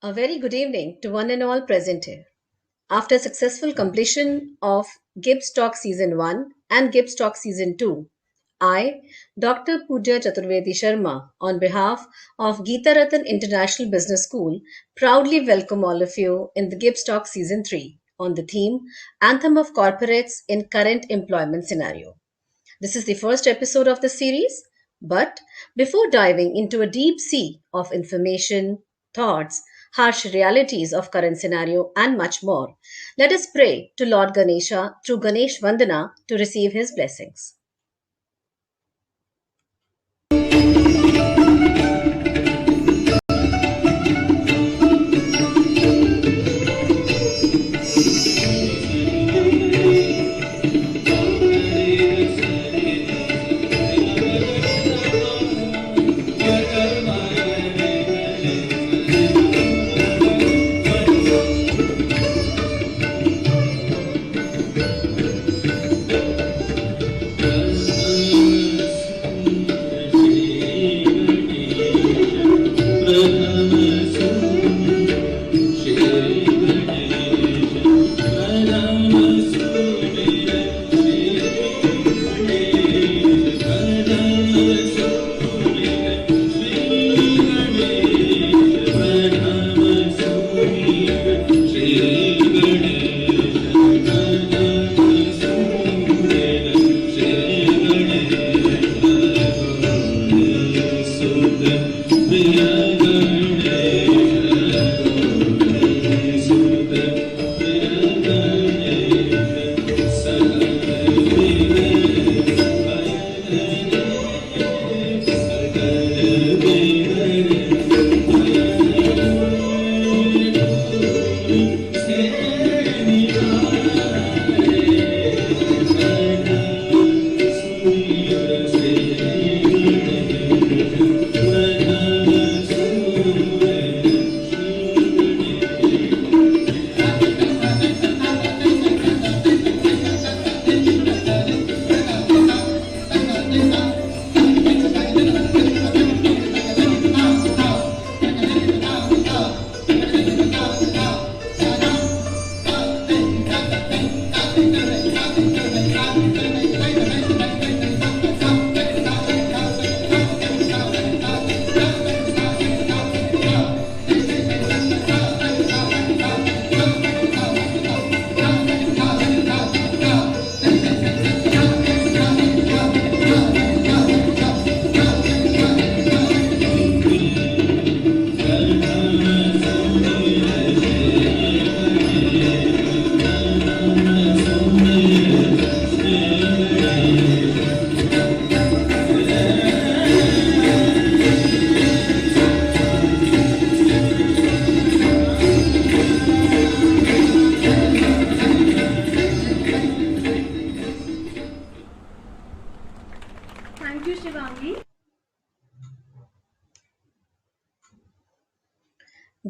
A very good evening to one and all present here. After successful completion of GIBS Talk Season 1 and GIBS Talk Season 2, I, Dr. Pooja Chaturvedi Sharma, on behalf of Geeta Ratan International Business School, proudly welcome all of you in the GIBS Talk Season 3 on the theme Anthem of Corporates in Current Employment Scenario. This is the first episode of the series, but before diving into a deep sea of information, thoughts, harsh realities of current scenario, and much more, let us pray to Lord Ganesha through Ganesh Vandana to receive his blessings.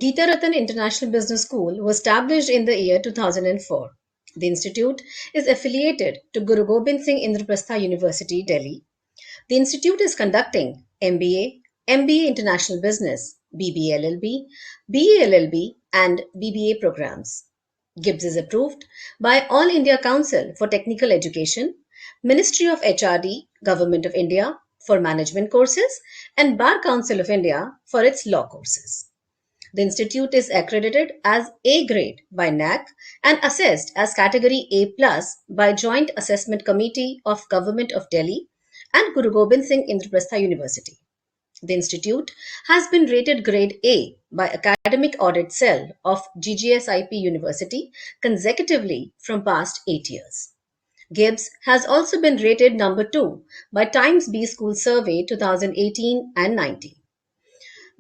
Geeta Ratan International Business School was established in the year 2004. The institute is affiliated to Guru Gobind Singh Indraprastha University, Delhi. The institute is conducting MBA, MBA International Business, BBA LLB, BA LLB, and BBA programs. GIBS is approved by All India Council for Technical Education, Ministry of HRD, Government of India for management courses, and Bar Council of India for its law courses. The institute is accredited as A grade by NAC and assessed as category A plus by Joint Assessment Committee of Government of Delhi and Guru Gobind Singh Indraprastha University. The institute has been rated grade A by Academic Audit Cell of GGSIP University consecutively from past 8 years. GIBS has also been rated number 2 by Times B School Survey 2018 and 19.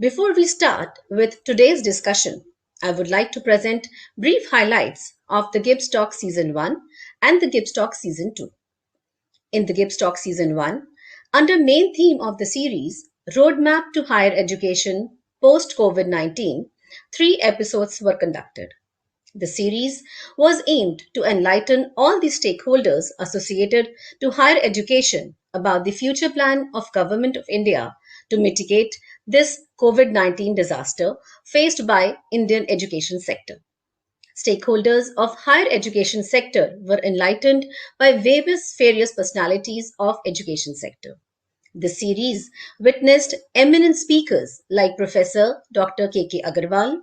Before we start with today's discussion, I would like to present brief highlights of the GIBS Talk Season 1 and the GIBS Talk Season 2. In the GIBS Talk Season 1, under main theme of the series, Roadmap to Higher Education Post-COVID-19, 3 episodes were conducted. The series was aimed to enlighten all the stakeholders associated to higher education about the future plan of Government of India to mitigate this COVID-19 disaster faced by Indian education sector. Stakeholders of higher education sector were enlightened by various personalities of education sector. The series witnessed eminent speakers like Professor Dr. K. Agarwal,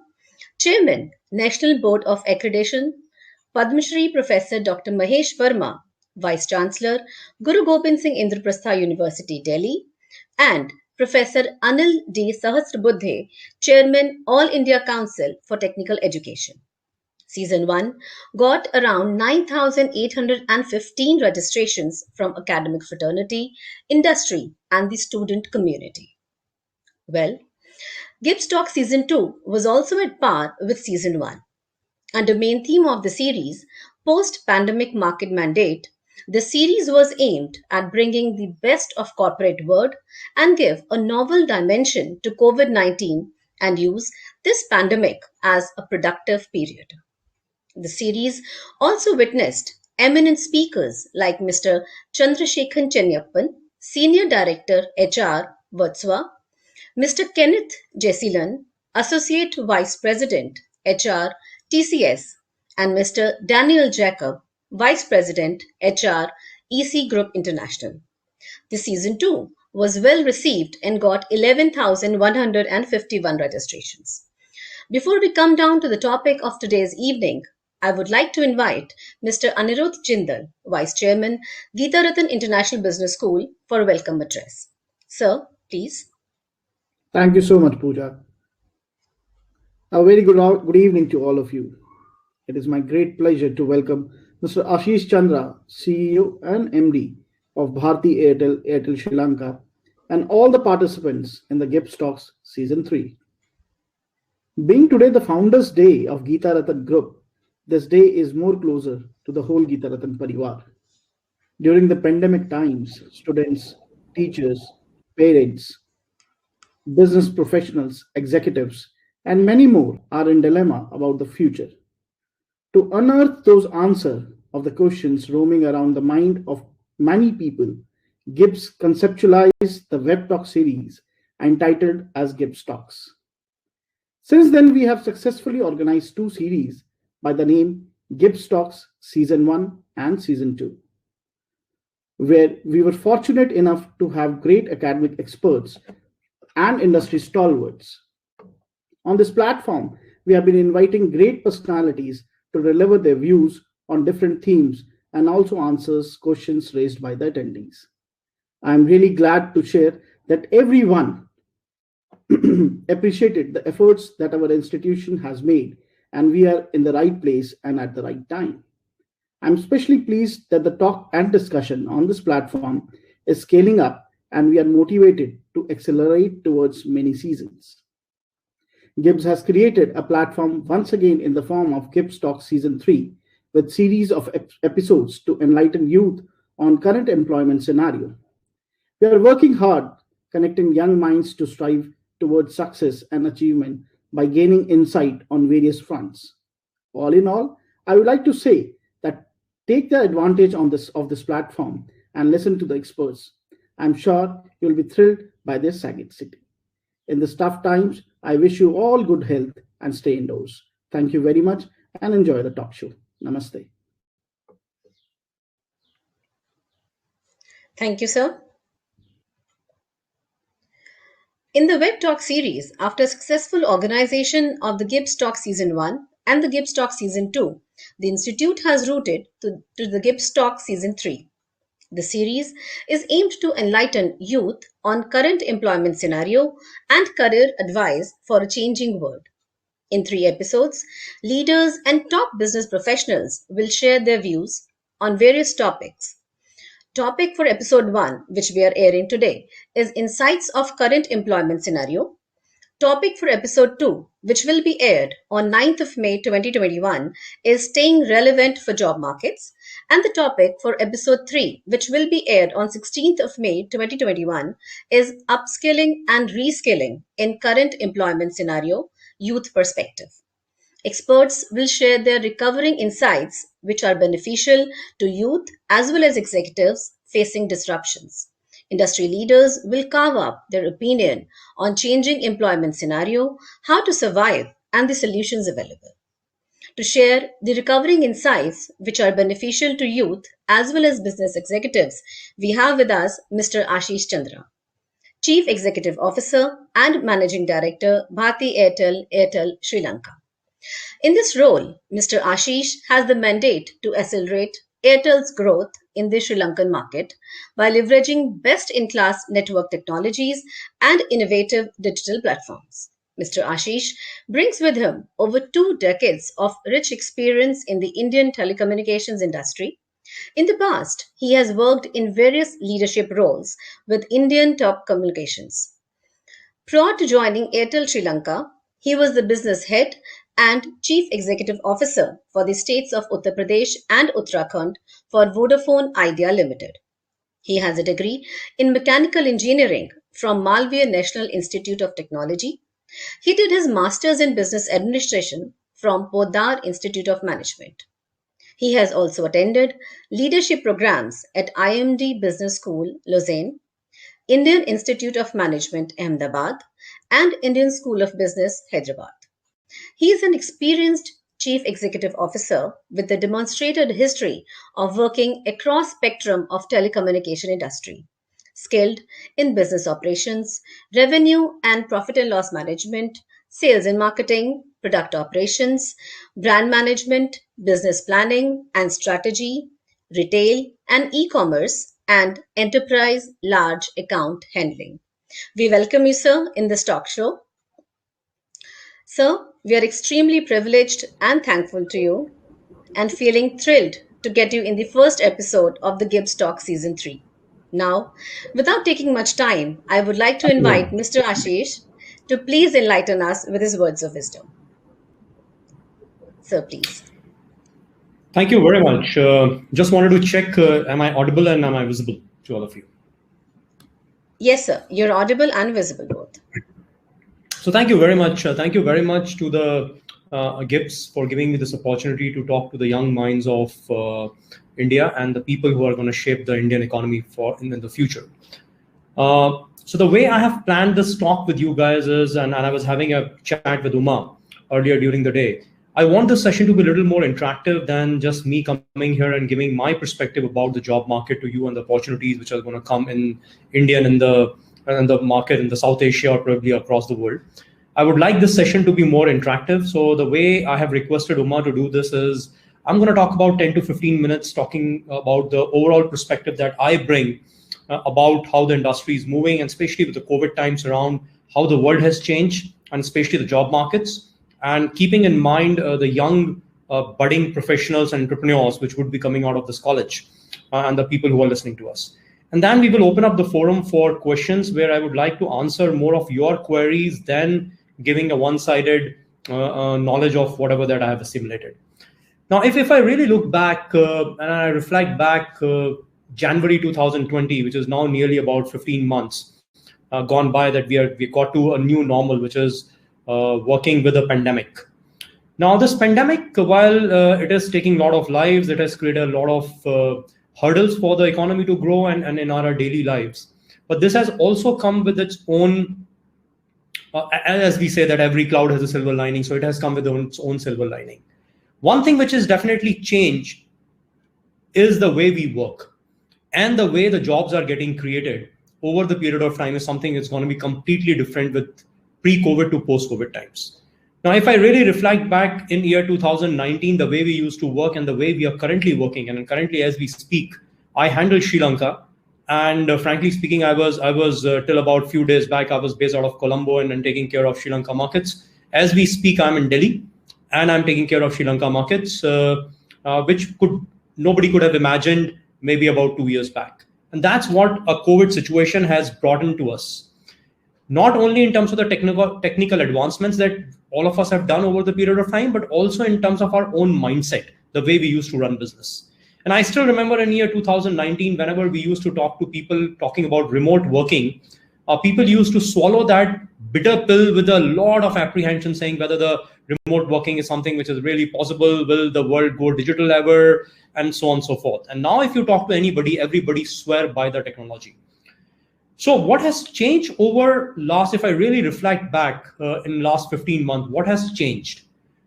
Chairman, National Board of Accreditation, Padma Shri Professor Dr. Mahesh Verma, Vice Chancellor, Guru Gobind Singh Indraprastha University, Delhi, and Professor Anil D. Sahasrabuddhe, Chairman, All India Council for Technical Education. Season 1 got around 9,815 registrations from academic fraternity, industry, and the student community. Well, GIBS Talk Season 2 was also at par with Season 1. Under main theme of the series, post-pandemic market mandate, the series was aimed at bringing the best of corporate world and give a novel dimension to COVID-19 and use this pandemic as a productive period. The series also witnessed eminent speakers like Mr. Chandrasekhan Chenyappan, Senior Director HR, Vatswa, Mr. Kenneth Jesilan, Associate Vice President HR, TCS, and Mr. Daniel Jacob, Vice President HR, EC Group International. The season 2 was well received and got 11,151 registrations. Before we come down to the topic of today's evening, I would like to invite Mr. Anirudh Jindal, Vice Chairman, Geeta Ratan International Business School, for a welcome address. Sir, please. Thank you so much, Pooja. A very good evening to all of you. It is my great pleasure to welcome Mr. Ashish Chandra, CEO and MD of Bharti Airtel Sri Lanka, and all the participants in the GIBS Talks Season 3. Being today the Founders' Day of Geeta Ratan Group, this day is more closer to the whole Geeta Ratan Parivar. During the pandemic times, students, teachers, parents, business professionals, executives, and many more are in dilemma about the future. To unearth those answers of the questions roaming around the mind of many people, GIBS conceptualized the Web Talk series entitled as GIBS Talks. Since then, we have successfully organized two series by the name GIBS Talks Season 1 and Season 2, where we were fortunate enough to have great academic experts and industry stalwarts. On this platform, we have been inviting great personalities to deliver their views on different themes and also answers questions raised by the attendees. I am really glad to share that everyone appreciated the efforts that our institution has made, and we are in the right place and at the right time. I'm especially pleased that the talk and discussion on this platform is scaling up, and we are motivated to accelerate towards many seasons. GIBS has created a platform once again in the form of GIBS Talk Season 3 with series of episodes to enlighten youth on current employment scenario. We are working hard connecting young minds to strive towards success and achievement by gaining insight on various fronts. All in all, I would like to say that take the advantage of this platform and listen to the experts. I'm sure you'll be thrilled by their sagacity. In these tough times, I wish you all good health and stay indoors. Thank you very much and enjoy the talk show. Namaste. Thank you, sir. In the Web Talk series, after successful organization of the GIBS Talk Season 1 and the GIBS Talk Season 2, the Institute has routed to the GIBS Talk Season 3. The series is aimed to enlighten youth on current employment scenario and career advice for a changing world. In 3 episodes, leaders and top business professionals will share their views on various topics. Topic for episode 1, which we are airing today, is Insights of Current Employment Scenario. Topic for episode 2, which will be aired on 9th of May 2021, is Staying Relevant for Job Markets. And the topic for episode 3, which will be aired on 16th of May 2021, is Upskilling and Reskilling in Current Employment Scenario, Youth Perspective. Experts will share their recovering insights, which are beneficial to youth as well as executives facing disruptions. Industry leaders will carve up their opinion on changing employment scenario, how to survive, and the solutions available. To share the recovering insights which are beneficial to youth as well as business executives, we have with us Mr. Ashish Chandra, Chief Executive Officer and Managing Director, Bharti Airtel Sri Lanka. In this role, Mr. Ashish has the mandate to accelerate Airtel's growth in the Sri Lankan market by leveraging best in class network technologies and innovative digital platforms. Mr. Ashish brings with him over 2 decades of rich experience in the Indian telecommunications industry. In the past, he has worked in various leadership roles with Indian top communications. Prior to joining Airtel Sri Lanka, he was the business head and chief executive officer for the states of Uttar Pradesh and Uttarakhand for Vodafone Idea Limited. He has a degree in mechanical engineering from Malviya National Institute of Technology. He did his master's in business administration from Podar Institute of Management. He has also attended leadership programs at IMD Business School, Lausanne, Indian Institute of Management, Ahmedabad, and Indian School of Business, Hyderabad. He is an experienced chief executive officer with a demonstrated history of working across spectrum of telecommunication industry, skilled in business operations, revenue and profit and loss management, sales and marketing, product operations, brand management, business planning and strategy, retail and e-commerce, and enterprise large account handling. We welcome you, sir, in this talk show. Sir, we are extremely privileged and thankful to you and feeling thrilled to get you in the first episode of the GIBS Talk Season 3. Now, without taking much time, I would like to Thank invite you. Mr. Ashish to please enlighten us with his words of wisdom. Sir, please. Thank you very much. Just wanted to check, am I audible and am I visible to all of you? Yes, sir, you're audible and visible both. So thank you very much. Thank you very much to the GIBS for giving me this opportunity to talk to the young minds of India and the people who are going to shape the Indian economy in the future. So the way I have planned this talk with you guys is, and I was having a chat with Uma earlier during the day, I want this session to be a little more interactive than just me coming here and giving my perspective about the job market to you and the opportunities which are going to come in India and in the market in the South Asia or probably across the world. I would like this session to be more interactive. So the way I have requested Uma to do this is I'm going to talk about 10 to 15 minutes talking about the overall perspective that I bring about how the industry is moving, and especially with the COVID times around how the world has changed and especially the job markets, and keeping in mind the young budding professionals and entrepreneurs which would be coming out of this college and the people who are listening to us. And then we will open up the forum for questions where I would like to answer more of your queries than giving a one-sided knowledge of whatever that I have assimilated. Now, if I really look back and I reflect back January 2020, which is now nearly about 15 months gone by, that we got to a new normal, which is working with a pandemic. Now, this pandemic, while it is taking a lot of lives, it has created a lot of hurdles for the economy to grow and in our daily lives. But this has also come with its own, as we say that every cloud has a silver lining, so it has come with its own silver lining. One thing which has definitely changed is the way we work, and the way the jobs are getting created over the period of time is something that's going to be completely different with pre-COVID to post-COVID times. Now, if I really reflect back in year 2019, the way we used to work and the way we are currently working, and currently as we speak, I handle Sri Lanka. And frankly speaking, I was till about a few days back, I was based out of Colombo and taking care of Sri Lanka markets. As we speak, I'm in Delhi and I'm taking care of Sri Lanka markets, which nobody could have imagined maybe about 2 years back. And that's what a COVID situation has brought into us. Not only in terms of the technical advancements that all of us have done over the period of time, but also in terms of our own mindset, the way we used to run business. And I still remember in year 2019, whenever we used to talk to people talking about remote working, people used to swallow that bitter pill with a lot of apprehension, saying whether the remote working is something which is really possible, will the world go digital ever, and so on and so forth. And now if you talk to anybody, everybody swear by the technology. So what has changed over last, if I really reflect back in last 15 months, what has changed?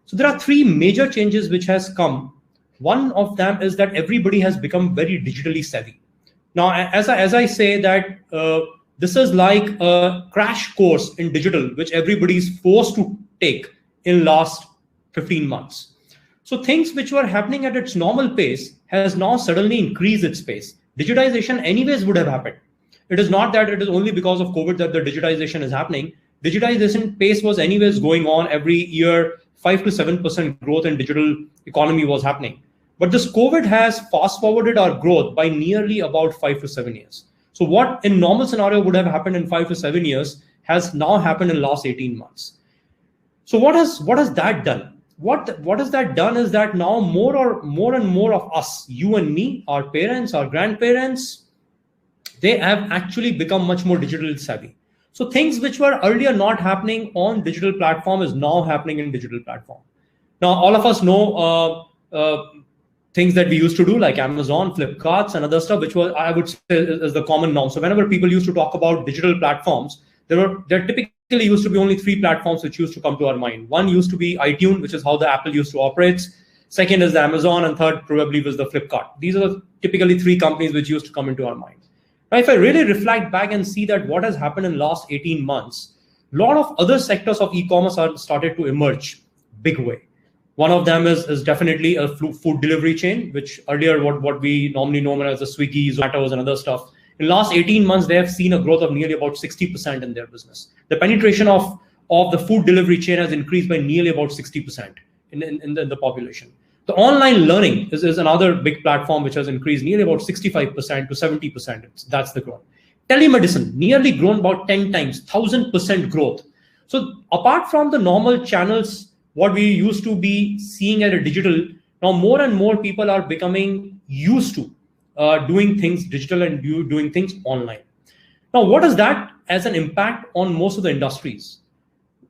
So there are three major changes which has come. One of them is that everybody has become very digitally savvy. Now, as I say that this is like a crash course in digital, which everybody is forced to take in last 15 months. So things which were happening at its normal pace has now suddenly increased its pace. Digitization anyways would have happened. It is not that it is only because of COVID that the digitization is happening. Digitization pace was anyways going on every year. 5 to 7% growth in digital economy was happening. But this COVID has fast forwarded our growth by nearly about 5 to 7 years. So what in normal scenario would have happened in 5 to 7 years has now happened in last 18 months. So what has that done? What has that done is that now more and more of us, you and me, our parents, our grandparents, they have actually become much more digital savvy. So things which were earlier not happening on digital platform is now happening in digital platform. Now, all of us know things that we used to do like Amazon, Flipkarts, and other stuff, which was, I would say, is the common norm. So whenever people used to talk about digital platforms, there typically used to be only three platforms which used to come to our mind. One used to be iTunes, which is how the Apple used to operate. Second is the Amazon, and third probably was the Flipkart. These are the typically three companies which used to come into our mind. Now, if I really reflect back and see that what has happened in the last 18 months, a lot of other sectors of e-commerce are started to emerge big way. One of them is definitely a food delivery chain, which earlier what we normally know as the Swiggy, Zomatos, and other stuff. In the last 18 months, they have seen a growth of nearly about 60% in their business. The penetration of the food delivery chain has increased by nearly about 60% in the population. The online learning is another big platform which has increased nearly about 65% to 70%. That's the growth. Telemedicine nearly grown about 10 times, 1000% growth. So apart from the normal channels, what we used to be seeing at a digital, now more and more people are becoming used to doing things digital and doing things online. Now, what is that as an impact on most of the industries?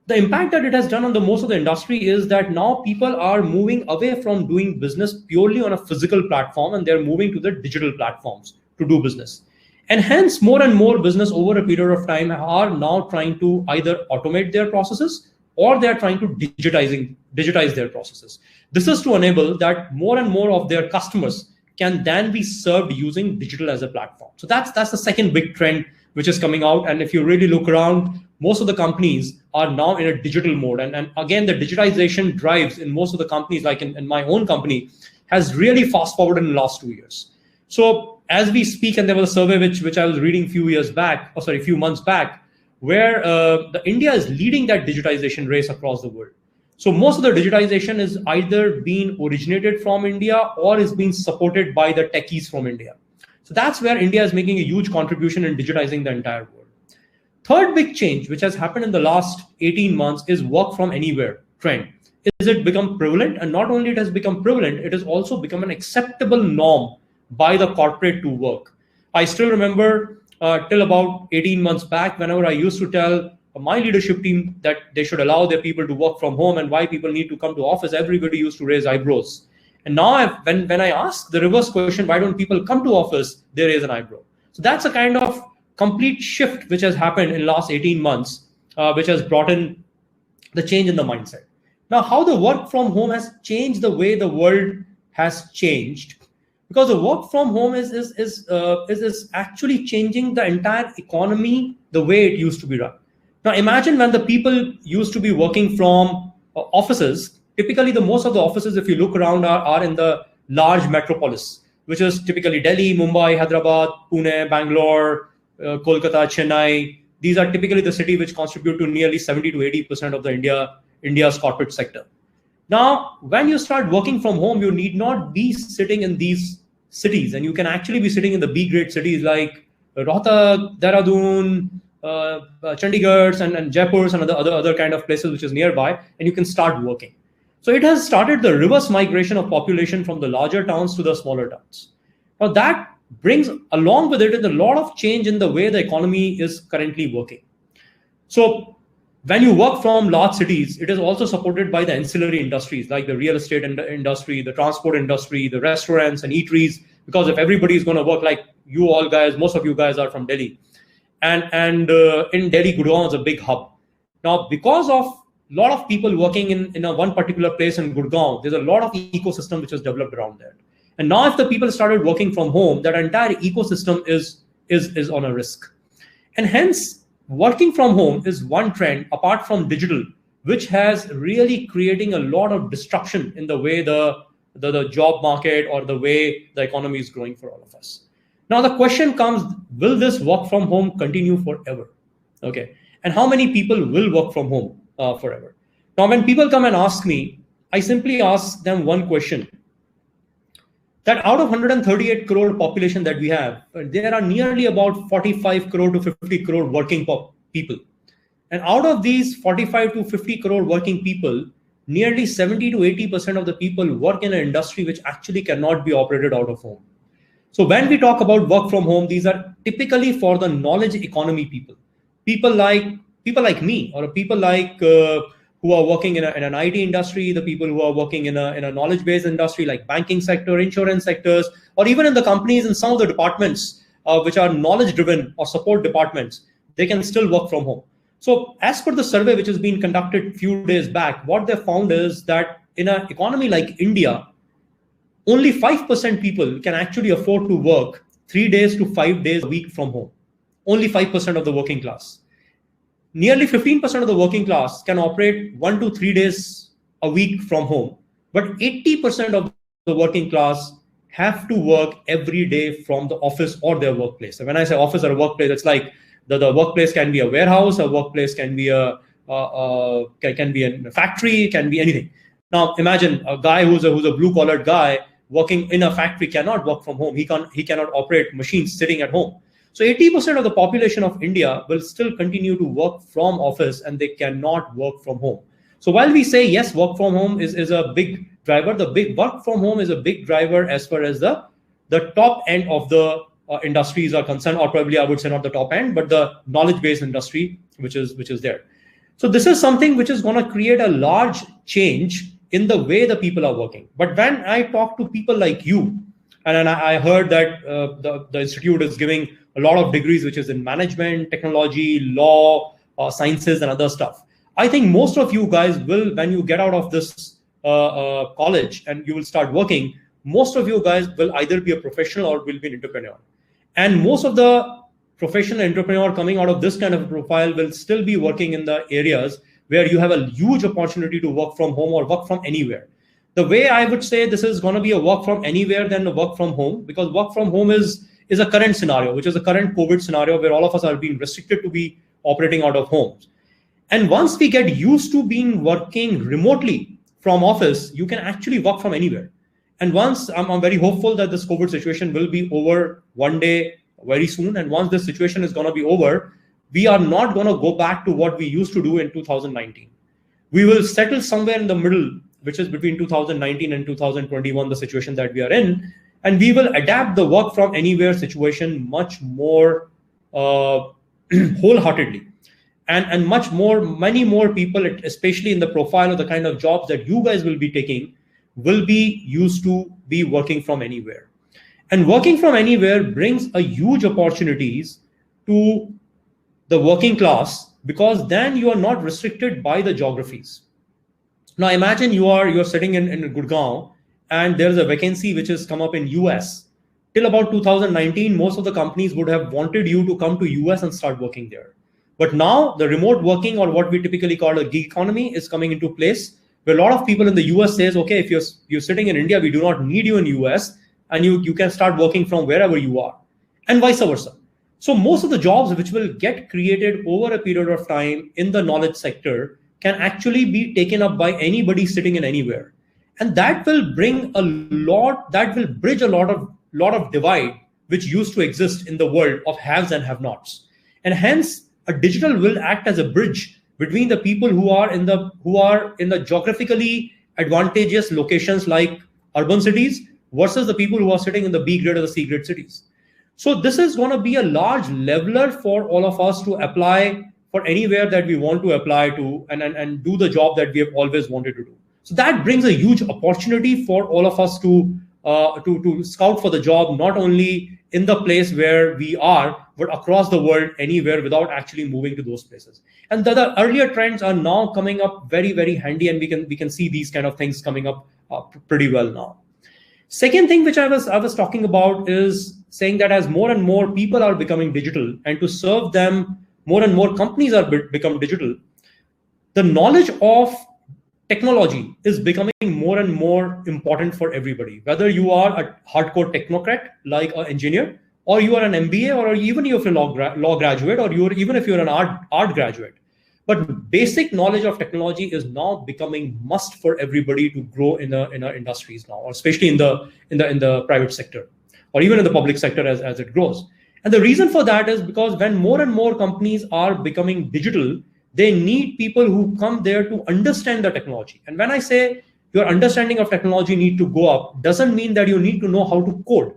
The impact that it has done on the most of the industry is that now people are moving away from doing business purely on a physical platform, and they're moving to the digital platforms to do business. And hence, more and more business over a period of time are now trying to either automate their processes or they're trying to digitize their processes. This is to enable that more and more of their customers can then be served using digital as a platform. So that's the second big trend which is coming out. And if you really look around, most of the companies are now in a digital mode. And again, the digitization drives in most of the companies, like in my own company, has really fast forwarded in the last 2 years. So as we speak, and there was a survey which I was reading a few months back, where the India is leading that digitization race across the world. So most of the digitization is either being originated from India or is being supported by the techies from India. So that's where India is making a huge contribution in digitizing the entire world. Third big change, which has happened in the last 18 months, is work from anywhere trend. Is it become prevalent? And not only it has become prevalent, it has also become an acceptable norm by the corporate to work. I still remember till about 18 months back, whenever I used to tell my leadership team that they should allow their people to work from home and why people need to come to office, everybody used to raise eyebrows. And now when I ask the reverse question, why don't people come to office, they raise an eyebrow. So that's a kind of complete shift which has happened in the last 18 months, which has brought in the change in the mindset. Now, how the work from home has changed the way the world has changed, because the work from home is actually changing the entire economy the way it used to be run. Now, imagine when the people used to be working from offices. Typically, the most of the offices, if you look around, are in the large metropolis, which is typically Delhi, Mumbai, Hyderabad, Pune, Bangalore, Kolkata, Chennai. These are typically the city which contribute to nearly 70 to 80% of the India's corporate sector. Now, when you start working from home, you need not be sitting in these cities, and you can actually be sitting in the B-grade cities like Rohtak, Dehradun, Chandigarh, and Jaipur, and other kind of places which is nearby, and you can start working. So it has started the reverse migration of population from the larger towns to the smaller towns. Now that brings along with it a lot of change in the way the economy is currently working. So when you work from large cities, it is also supported by the ancillary industries like the real estate industry, the transport industry, the restaurants and eateries, because if everybody is going to work like you all guys, most of you guys are from Delhi. and in Delhi, Gurgaon is a big hub. Now, because of a lot of people working in a one particular place in Gurgaon, there's a lot of ecosystem which is developed around that. And now, if the people started working from home, that entire ecosystem is on a risk. And hence, working from home is one trend apart from digital, which has really creating a lot of disruption in the way the job market or the way the economy is growing for all of us. Now, the question comes, will this work from home continue forever? Okay. And how many people will work from home forever? Now, when people come and ask me, I simply ask them one question, that out of 138 crore population that we have, there are nearly about 45 crore to 50 crore working people. And out of these 45 to 50 crore working people, nearly 70 to 80% of the people work in an industry which actually cannot be operated out of home. So when we talk about work from home, these are typically for the knowledge economy people. People like me, or people like who are working in an IT industry, the people who are working in a knowledge-based industry like banking sector, insurance sectors, or even in the companies in some of the departments which are knowledge-driven or support departments, they can still work from home. So as per the survey which has been conducted a few days back, what they found is that in an economy like India, only 5% people can actually afford to work 3 days to 5 days a week from home. Only 5% of the working class. Nearly 15% of the working class can operate 1 to 3 days a week from home. But 80% of the working class have to work every day from the office or their workplace. And when I say office or workplace, it's like the workplace can be a warehouse, a workplace can be a factory, can be anything. Now imagine a guy who's a blue collar guy working in a factory cannot work from home. He cannot operate machines sitting at home. So 80% of the population of India will still continue to work from office and they cannot work from home. So while we say yes, work from home is a big driver, the big work from home is a big driver as far as the top end of the industries are concerned, or probably I would say not the top end, but the knowledge-based industry, which is there. So this is something which is going to create a large change in the way the people are working. But when I talk to people like you, and I heard that the institute is giving a lot of degrees, which is in management, technology, law, sciences, and other stuff. I think most of you guys will, when you get out of this college and you will start working, most of you guys will either be a professional or will be an entrepreneur. And most of the professional entrepreneur coming out of this kind of a profile will still be working in the areas where you have a huge opportunity to work from home or work from anywhere. The way I would say this is going to be a work from anywhere than a work from home, because work from home is a current scenario, which is a current COVID scenario where all of us are being restricted to be operating out of homes. And once we get used to being working remotely from office, you can actually work from anywhere. And once I'm very hopeful that this COVID situation will be over one day very soon. And once this situation is going to be over, we are not going to go back to what we used to do in 2019. We will settle somewhere in the middle, which is between 2019 and 2021, the situation that we are in. And we will adapt the work from anywhere situation much more wholeheartedly. And many more people, especially in the profile of the kind of jobs that you guys will be taking, will be used to be working from anywhere. And working from anywhere brings a huge opportunities to the working class, because then you are not restricted by the geographies. Now imagine you're sitting in Gurgaon and there's a vacancy which has come up in US. Till about 2019, most of the companies would have wanted you to come to US and start working there. But now the remote working, or what we typically call a gig economy, is coming into place, where a lot of people in the US says, okay, if you're sitting in India, we do not need you in US, and you can start working from wherever you are, and vice versa. So most of the jobs which will get created over a period of time in the knowledge sector can actually be taken up by anybody sitting in anywhere. And that will bridge a lot of divide which used to exist in the world of haves and have-nots. And hence, a digital will act as a bridge between the people who are in the geographically advantageous locations like urban cities versus the people who are sitting in the B grade or the C grade cities. So this is going to be a large leveler for all of us to apply for anywhere that we want to apply to and do the job that we have always wanted to do. So that brings a huge opportunity for all of us to scout for the job, not only in the place where we are, but across the world, anywhere, without actually moving to those places. And the earlier trends are now coming up very, very handy, and we can see these kind of things coming up pretty well now. Second thing which I was talking about is saying that as more and more people are becoming digital, and to serve them, more and more companies are become digital, the knowledge of technology is becoming more and more important for everybody. Whether you are a hardcore technocrat like an engineer, or you are an MBA, or even if you're a law graduate, or even if you're an art graduate. But basic knowledge of technology is now becoming must for everybody to grow in our industries now, or especially in the private sector, or even in the public sector as it grows. And the reason for that is because when more and more companies are becoming digital, they need people who come there to understand the technology. And when I say your understanding of technology need to go up, doesn't mean that you need to know how to code.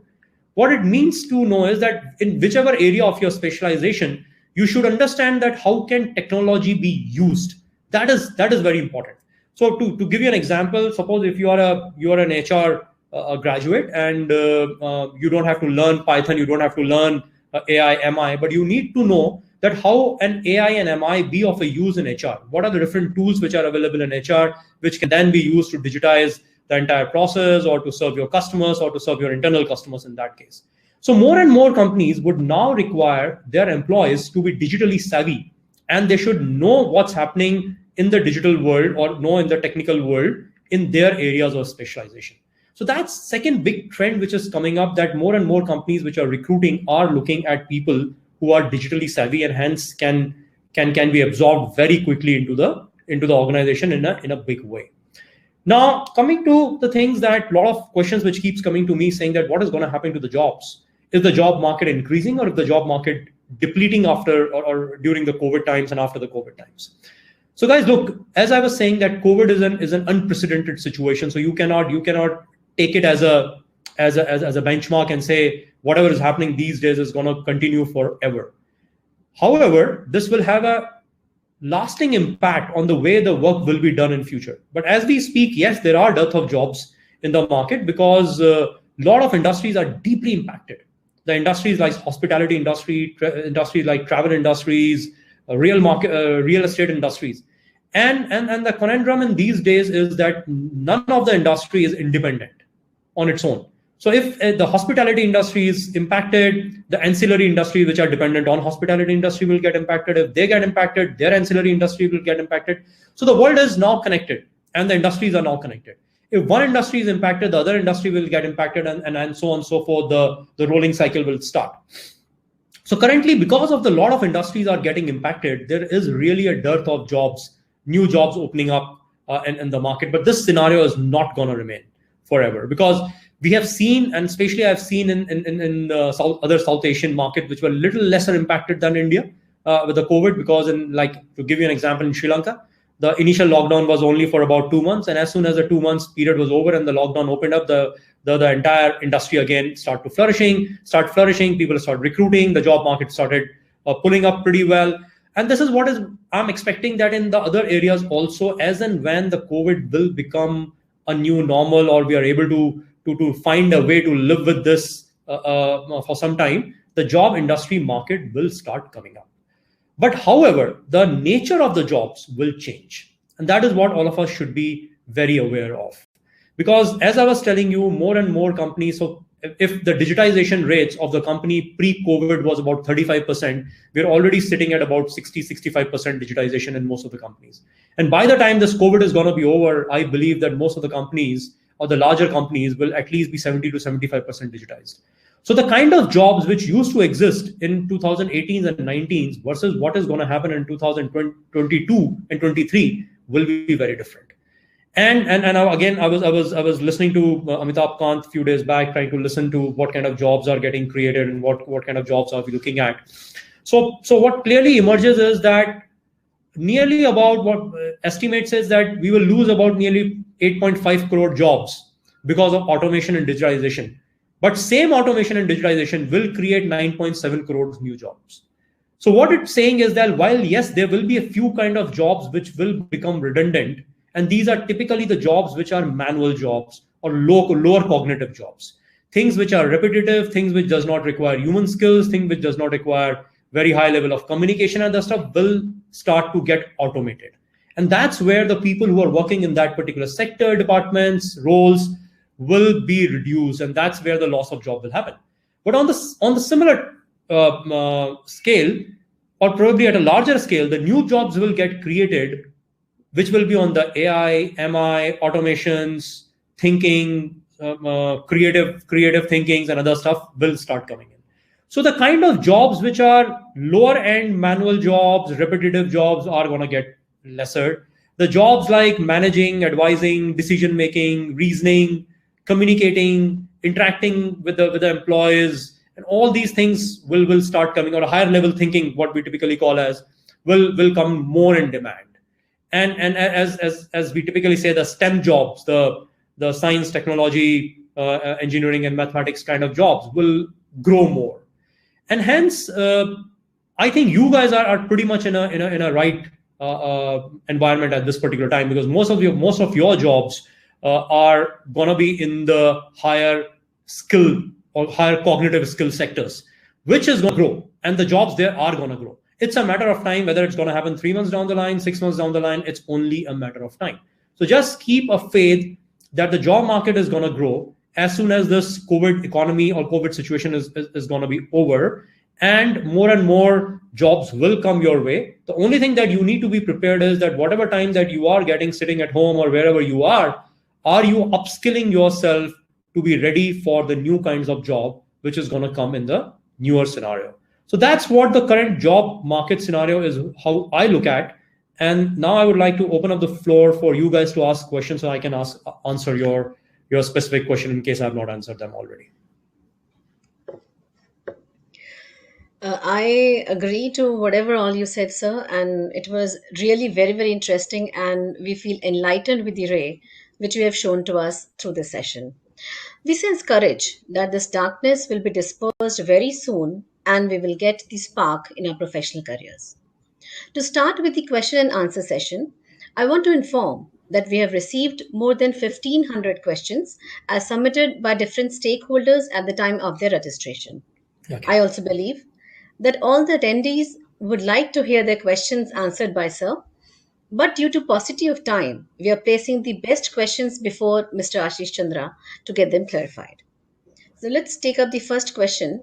What it means to know is that in whichever area of your specialization, you should understand that how can technology be used. That is very important. So to give you an example, suppose if you are an HR graduate, and you don't have to learn Python, you don't have to learn AI, MI, but you need to know that how an AI and MI be of a use in HR. What are the different tools which are available in HR, which can then be used to digitize the entire process, or to serve your customers, or to serve your internal customers in that case. So more and more companies would now require their employees to be digitally savvy, and they should know what's happening in the digital world, or know in the technical world in their areas of specialization. So that's second big trend which is coming up, that more and more companies which are recruiting are looking at people who are digitally savvy, and hence can be absorbed very quickly into the organization in a big way. Now, coming to the things that a lot of questions which keeps coming to me, saying that what is going to happen to the jobs? Is the job market increasing, or is the job market depleting after or during the COVID times and after the COVID times? So guys, look, as I was saying, that COVID is an unprecedented situation. So you cannot take it as a benchmark and say whatever is happening these days is going to continue forever. However, this will have a lasting impact on the way the work will be done in future. But as we speak, yes, there are dearth of jobs in the market, because a lot of industries are deeply impacted. The industries like hospitality industry, industries like travel industries, real estate industries. And the conundrum in these days is that none of the industry is independent on its own. So if the hospitality industry is impacted, the ancillary industries which are dependent on hospitality industry will get impacted. If they get impacted, their ancillary industry will get impacted. So the world is now connected, and the industries are now connected. If one industry is impacted, the other industry will get impacted, and so on and so forth. The rolling cycle will start. So currently, because of the lot of industries are getting impacted, there is really a dearth of jobs, new jobs opening up in the market. But this scenario is not going to remain forever, because we have seen, and especially I've seen in other South Asian market, which were a little lesser impacted than India with the COVID, because to give you an example, in Sri Lanka, the initial lockdown was only for about 2 months. And as soon as the 2 months period was over and the lockdown opened up, the entire industry again start flourishing, people start recruiting, the job market started pulling up pretty well. And this is what I'm expecting, that in the other areas also, as and when the COVID will become a new normal, or we are able to find a way to live with this for some time, the job industry market will start coming up. But however, the nature of the jobs will change. And that is what all of us should be very aware of. Because as I was telling you, more and more companies, so if the digitization rates of the company pre-COVID was about 35%, we're already sitting at about 60-65% digitization in most of the companies. And by the time this COVID is going to be over, I believe that most of the companies, or the larger companies, will at least be 70 to 75% digitized. So the kind of jobs which used to exist in 2018 and 19 versus what is going to happen in 2022 and 23 will be very different. And again, I was listening to Amitabh Kant a few days back, trying to listen to what kind of jobs are getting created and what kind of jobs are we looking at. So what clearly emerges is that nearly about what estimates is that we will lose about nearly 8.5 crore jobs because of automation and digitalization. But same automation and digitalization will create 9.7 crores new jobs. So what it's saying is that while, yes, there will be a few kind of jobs which will become redundant, and these are typically the jobs which are manual jobs or lower cognitive jobs. things which are repetitive, things which does not require human skills, things which does not require very high level of communication and the stuff will start to get automated. And that's where the people who are working in that particular sector, departments, roles will be reduced, and that's where the loss of job will happen. But on the similar scale, or probably at a larger scale, the new jobs will get created, which will be on the AI, MI, automations, thinking, creative thinkings, and other stuff will start coming in. So the kind of jobs which are lower end manual jobs, repetitive jobs are going to get lesser. The jobs like managing, advising, decision making, reasoning, communicating, interacting with the employees, and all these things will start coming, or a higher level thinking, what we typically call as, will come more in demand. And as we typically say, the STEM jobs, the science, technology, engineering, and mathematics kind of jobs will grow more. And hence, I think you guys are pretty much in a right environment at this particular time, because most of your jobs are gonna be in the higher skill or higher cognitive skill sectors, which is going to grow, and the jobs there are going to grow. It's a matter of time, whether it's going to happen 3 months down the line, 6 months down the line, it's only a matter of time. So just keep a faith that the job market is going to grow as soon as this COVID economy or COVID situation is going to be over, and more jobs will come your way. The only thing that you need to be prepared is that whatever time that you are getting sitting at home or wherever you are you upskilling yourself to be ready for the new kinds of job which is going to come in the newer scenario. So that's what the current job market scenario is, how I look at. And now I would like to open up the floor for you guys to ask questions, so I can answer your specific question in case I have not answered them already. I agree to whatever all you said, sir, and it was really very, very interesting, and we feel enlightened with the ray which you have shown to us through this session. We sense courage that this darkness will be dispersed very soon and we will get the spark in our professional careers. To start with the question and answer session, I want to inform that we have received more than 1,500 questions as submitted by different stakeholders at the time of their registration. Okay. I also believe that all the attendees would like to hear their questions answered by sir, but due to paucity of time, we are placing the best questions before Mr. Ashish Chandra to get them clarified. So let's take up the first question.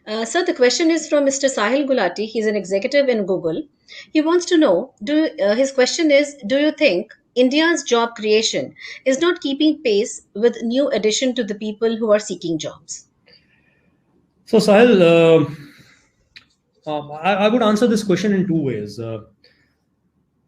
Sir, the question is from Mr. Sahil Gulati. He's an executive in Google. He wants to know, his question is, do you think India's job creation is not keeping pace with new addition to the people who are seeking jobs? So Sahil, I would answer this question in two ways.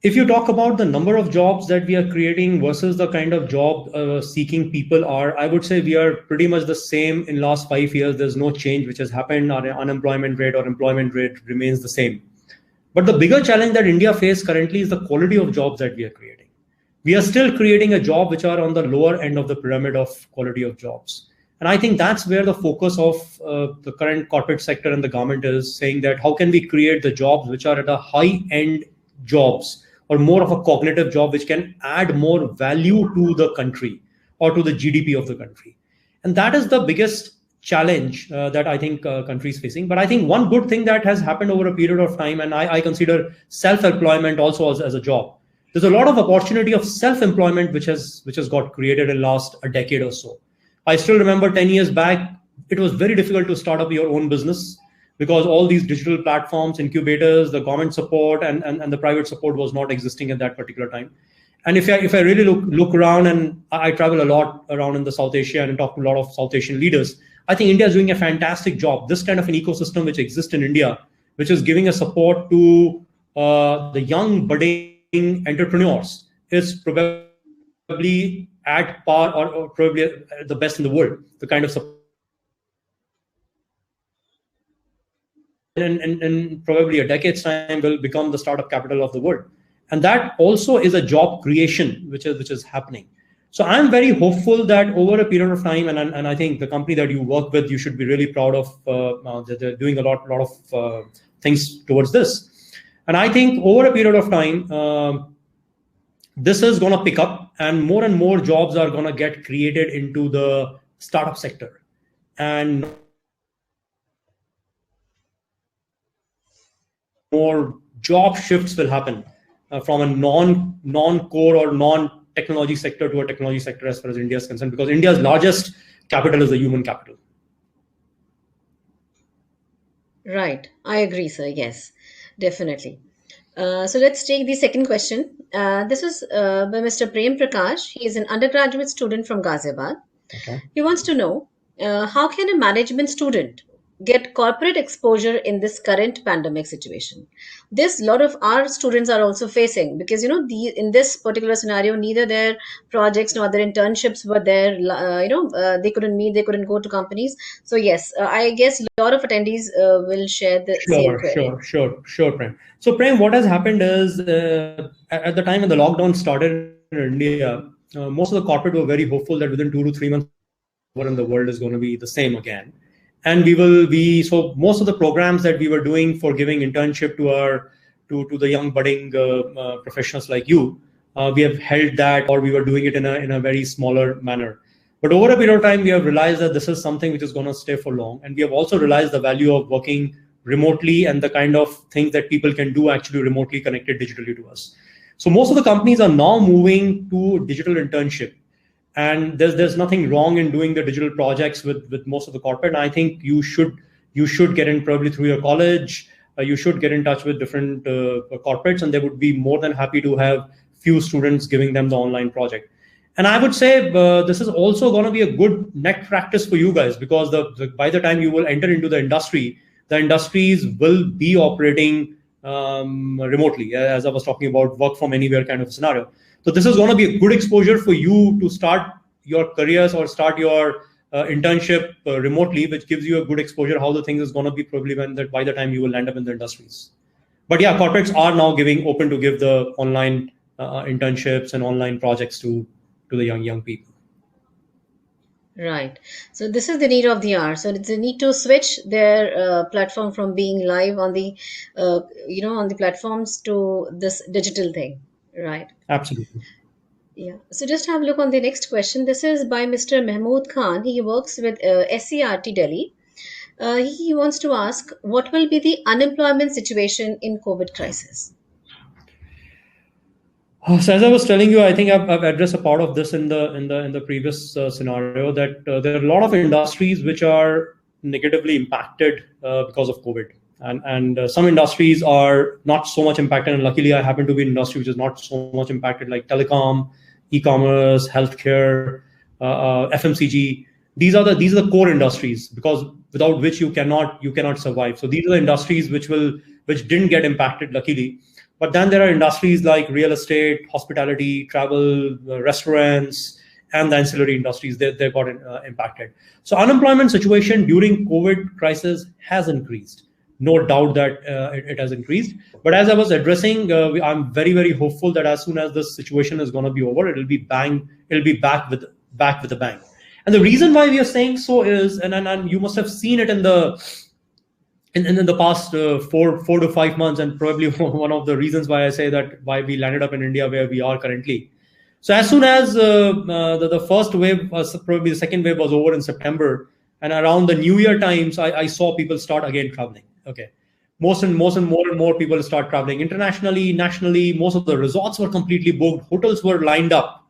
If you talk about the number of jobs that we are creating versus the kind of job seeking people are, I would say we are pretty much the same in last 5 years. There's no change which has happened. Our unemployment rate or employment rate remains the same. But the bigger challenge that India faces currently is the quality of jobs that we are creating. We are still creating a job which are on the lower end of the pyramid of quality of jobs. And I think that's where the focus of the current corporate sector and the government is saying that how can we create the jobs which are at a high end jobs, or more of a cognitive job which can add more value to the country or to the GDP of the country. And that is the biggest challenge that I think country is facing. But I think one good thing that has happened over a period of time, and I consider self-employment also as a job. There's a lot of opportunity of self-employment which has got created in last a decade or so. I still remember 10 years back, it was very difficult to start up your own business because all these digital platforms, incubators, the government support and the private support was not existing at that particular time. And if I really look around, and I travel a lot around in the South Asia and talk to a lot of South Asian leaders, I think India is doing a fantastic job. This kind of an ecosystem which exists in India, which is giving a support to the young budding entrepreneurs, is probably at par or probably the best in the world. The kind of support in probably a decade's time will become the startup capital of the world. And that also is a job creation which is happening. So I'm very hopeful that over a period of time, and I think the company that you work with, you should be really proud of that they're doing a lot of things towards this. And I think over a period of time, this is going to pick up and more jobs are going to get created into the startup sector. and more job shifts will happen from a non-core or non-technology sector to a technology sector as far as India is concerned, because India's largest capital is the human capital. Right. I agree, sir. Yes, definitely. So let's take the second question. This is by Mr. Prem Prakash. He is an undergraduate student from Ghaziabad. Okay. He wants to know how can a management student get corporate exposure in this current pandemic situation? This lot of our students are also facing, because in this particular scenario, neither their projects nor their internships were there. They couldn't meet, they couldn't go to companies. So yes, I guess a lot of attendees will share the same query. Sure, Prem. So, Prem, what has happened is at the time when the lockdown started in India, most of the corporate were very hopeful that within 2 to 3 months and the world is going to be the same again. And so most of the programs that we were doing for giving internship to the young budding professionals like you, we have held that, or we were doing it in a very smaller manner. But over a period of time, we have realized that this is something which is going to stay for long. And we have also realized the value of working remotely and the kind of things that people can do actually remotely connected digitally to us. So most of the companies are now moving to digital internship. And there's nothing wrong in doing the digital projects with most of the corporate. And I think you should get in probably through your college. You should get in touch with different corporates, and they would be more than happy to have few students giving them the online project. And I would say this is also going to be a good net practice for you guys, because by the time you will enter into the industries will be operating remotely, as I was talking about work from anywhere kind of scenario. So this is going to be a good exposure for you to start your careers or start your internship remotely, which gives you a good exposure how the thing is going to be probably by the time you will end up in the industries. But yeah, corporates are now open to give the online internships and online projects to the young people. Right. So this is the need of the hour. So it's a need to switch their platform from being live on the, on the platforms to this digital thing. Right. Absolutely. Yeah. So just have a look on the next question. This is by Mr. Mahmood Khan. He works with SCRT Delhi. He wants to ask, what will be the unemployment situation in COVID crisis? So as I was telling you, I think I've addressed a part of this in the previous scenario, that there are a lot of industries which are negatively impacted because of COVID, and some industries are not so much impacted. And luckily, I happen to be in an industry which is not so much impacted, like telecom, e-commerce, healthcare, FMCG. These are the core industries, because without which you cannot survive. So these are the industries which didn't get impacted, luckily. But then there are industries like real estate, hospitality, travel, restaurants, and the ancillary industries. They got impacted. So unemployment situation during COVID crisis has increased. No doubt that it has increased. But as I was addressing, I'm very, very hopeful that as soon as this situation is going to be over, it'll be back with a bang. And the reason why we are saying so is, and you must have seen it in the past 4 to 5 months, and probably one of the reasons why I say that why we landed up in India where we are currently. So as soon as the first wave, probably the second wave was over in September, and around the New Year times, I saw people start again traveling. Okay, more and more people start traveling internationally, nationally. Most of the resorts were completely booked, hotels were lined up,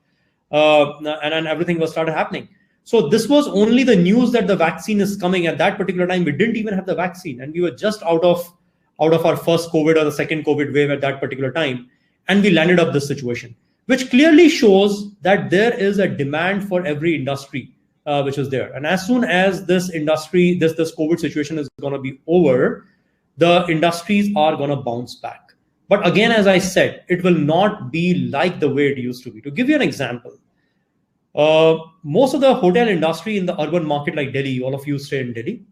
and everything was started happening. So this was only the news that the vaccine is coming. At that particular time, we didn't even have the vaccine, and we were just out of our first COVID or the second COVID wave at that particular time, and we landed up this situation, which clearly shows that there is a demand for every industry which is there. And as soon as this COVID situation is going to be over, the industries are going to bounce back. But again, as I said, it will not be like the way it used to be. To give you an example, most of the hotel industry in the urban market like Delhi, all of you stay in Delhi.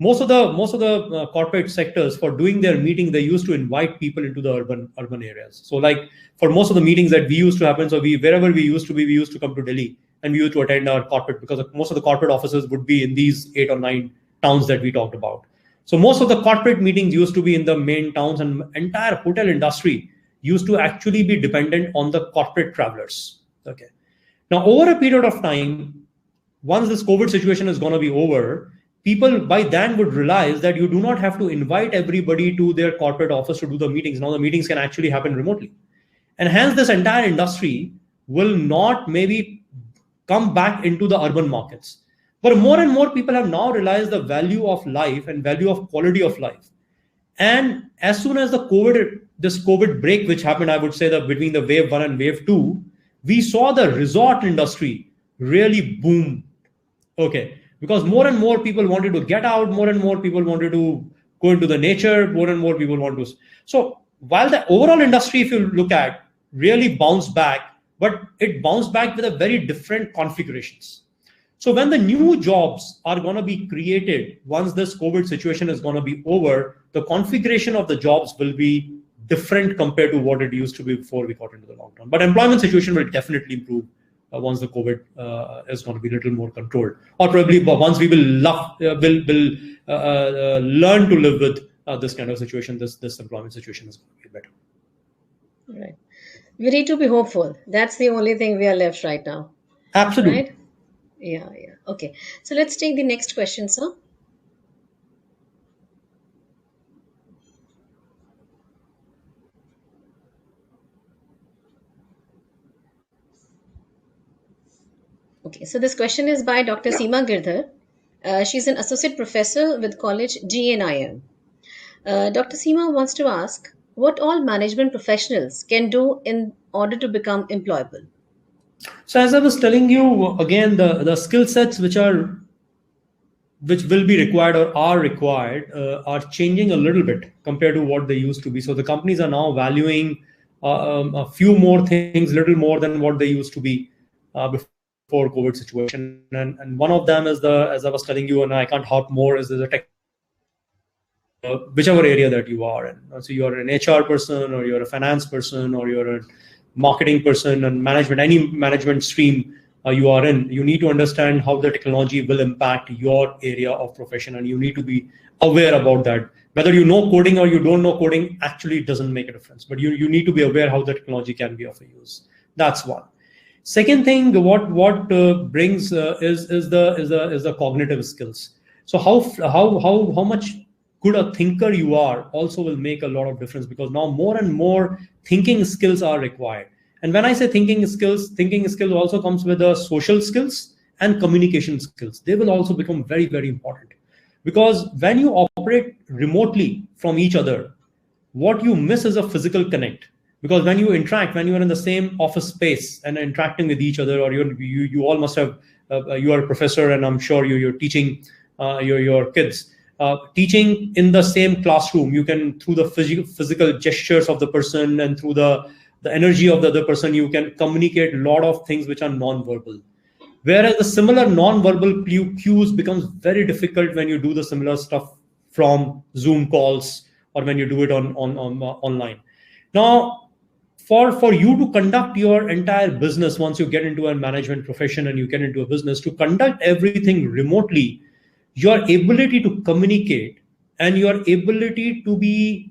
Most of the corporate sectors, for doing their meeting, they used to invite people into the urban areas. So like for most of the meetings that we used to happen, so wherever we used to be, we used to come to Delhi and we used to attend our corporate, because most of the corporate offices would be in these 8 or 9 towns that we talked about. So most of the corporate meetings used to be in the main towns, and entire hotel industry used to actually be dependent on the corporate travelers. Okay. Now, over a period of time, once this COVID situation is going to be over, people by then would realize that you do not have to invite everybody to their corporate office to do the meetings. Now the meetings can actually happen remotely. And hence this entire industry will not maybe come back into the urban markets. But more and more people have now realized the value of life and value of quality of life. And as soon as this COVID break, which happened, I would say that between the wave 1 and wave 2, we saw the resort industry really boom. Okay. Because more and more people wanted to get out, more and more people wanted to go into the nature, more and more people want to. So while the overall industry, if you look at, really bounced back, but it bounced back with a very different configurations. So when the new jobs are going to be created, once this COVID situation is going to be over, the configuration of the jobs will be different compared to what it used to be before we got into the lockdown. But employment situation will definitely improve once the COVID is going to be a little more controlled, or probably once we will learn to live with this kind of situation. This employment situation is going to be better. Right. We need to be hopeful. That's the only thing we are left right now. Absolutely. Right? Yeah. Okay. So let's take the next question, sir. Okay. So this question is by Dr. Seema Girdhar. She's an associate professor with college GNIM. Dr. Seema wants to ask what all management professionals can do in order to become employable. So as I was telling you, again, the skill sets which will be required or are required are changing a little bit compared to what they used to be. So the companies are now valuing a few more things, little more than what they used to be before COVID situation. And one of them is as I was telling you, and I can't harp more, is the tech, whichever area that you are in. So you're an HR person, or you're a finance person, or you're a marketing person, and management, any management stream you are in, you need to understand how the technology will impact your area of profession, and you need to be aware about that. Whether you know coding or you don't know coding actually doesn't make a difference, but you need to be aware how the technology can be of use. That's one. Second thing, what brings is the cognitive skills. So how much good a thinker you are also will make a lot of difference, because now more and more thinking skills are required. And when I say thinking skills also comes with the social skills and communication skills. They will also become very, very important, because when you operate remotely from each other, what you miss is a physical connect. Because when you interact, when you are in the same office space and interacting with each other, or you all must have, you are a professor, and I'm sure you're teaching your kids. Teaching in the same classroom, you can, through the physical gestures of the person and through the energy of the other person, you can communicate a lot of things which are non-verbal. Whereas the similar non-verbal cues becomes very difficult when you do the similar stuff from Zoom calls, or when you do it on online. Now, for you to conduct your entire business, once you get into a management profession and you get into a business, to conduct everything remotely, your ability to communicate and your ability to be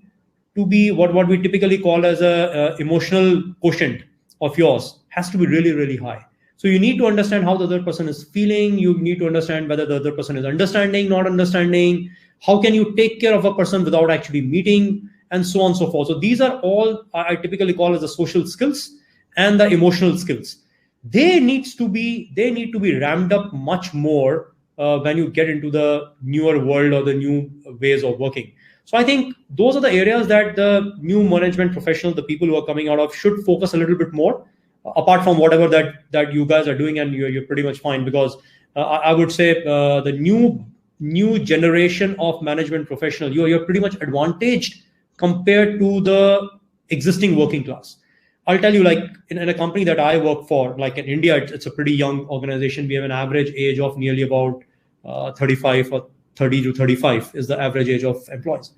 what we typically call as a emotional quotient of yours has to be really, really high. So you need to understand how the other person is feeling. You need to understand whether the other person is understanding, not understanding. How can you take care of a person without actually meeting, and so on and so forth. So these are all I typically call as the social skills and the emotional skills. They need to be ramped up much more when you get into the newer world or the new ways of working. So I think those are the areas that the new management professionals, the people who are coming out of, should focus a little bit more, apart from whatever that you guys are doing, and you're pretty much fine. Because I would say the new generation of management professional, you're pretty much advantaged compared to the existing working class. I'll tell you, like in a company that I work for, like in India, it's a pretty young organization. We have an average age of nearly about 35 or 30 to 35 is the average age of employees.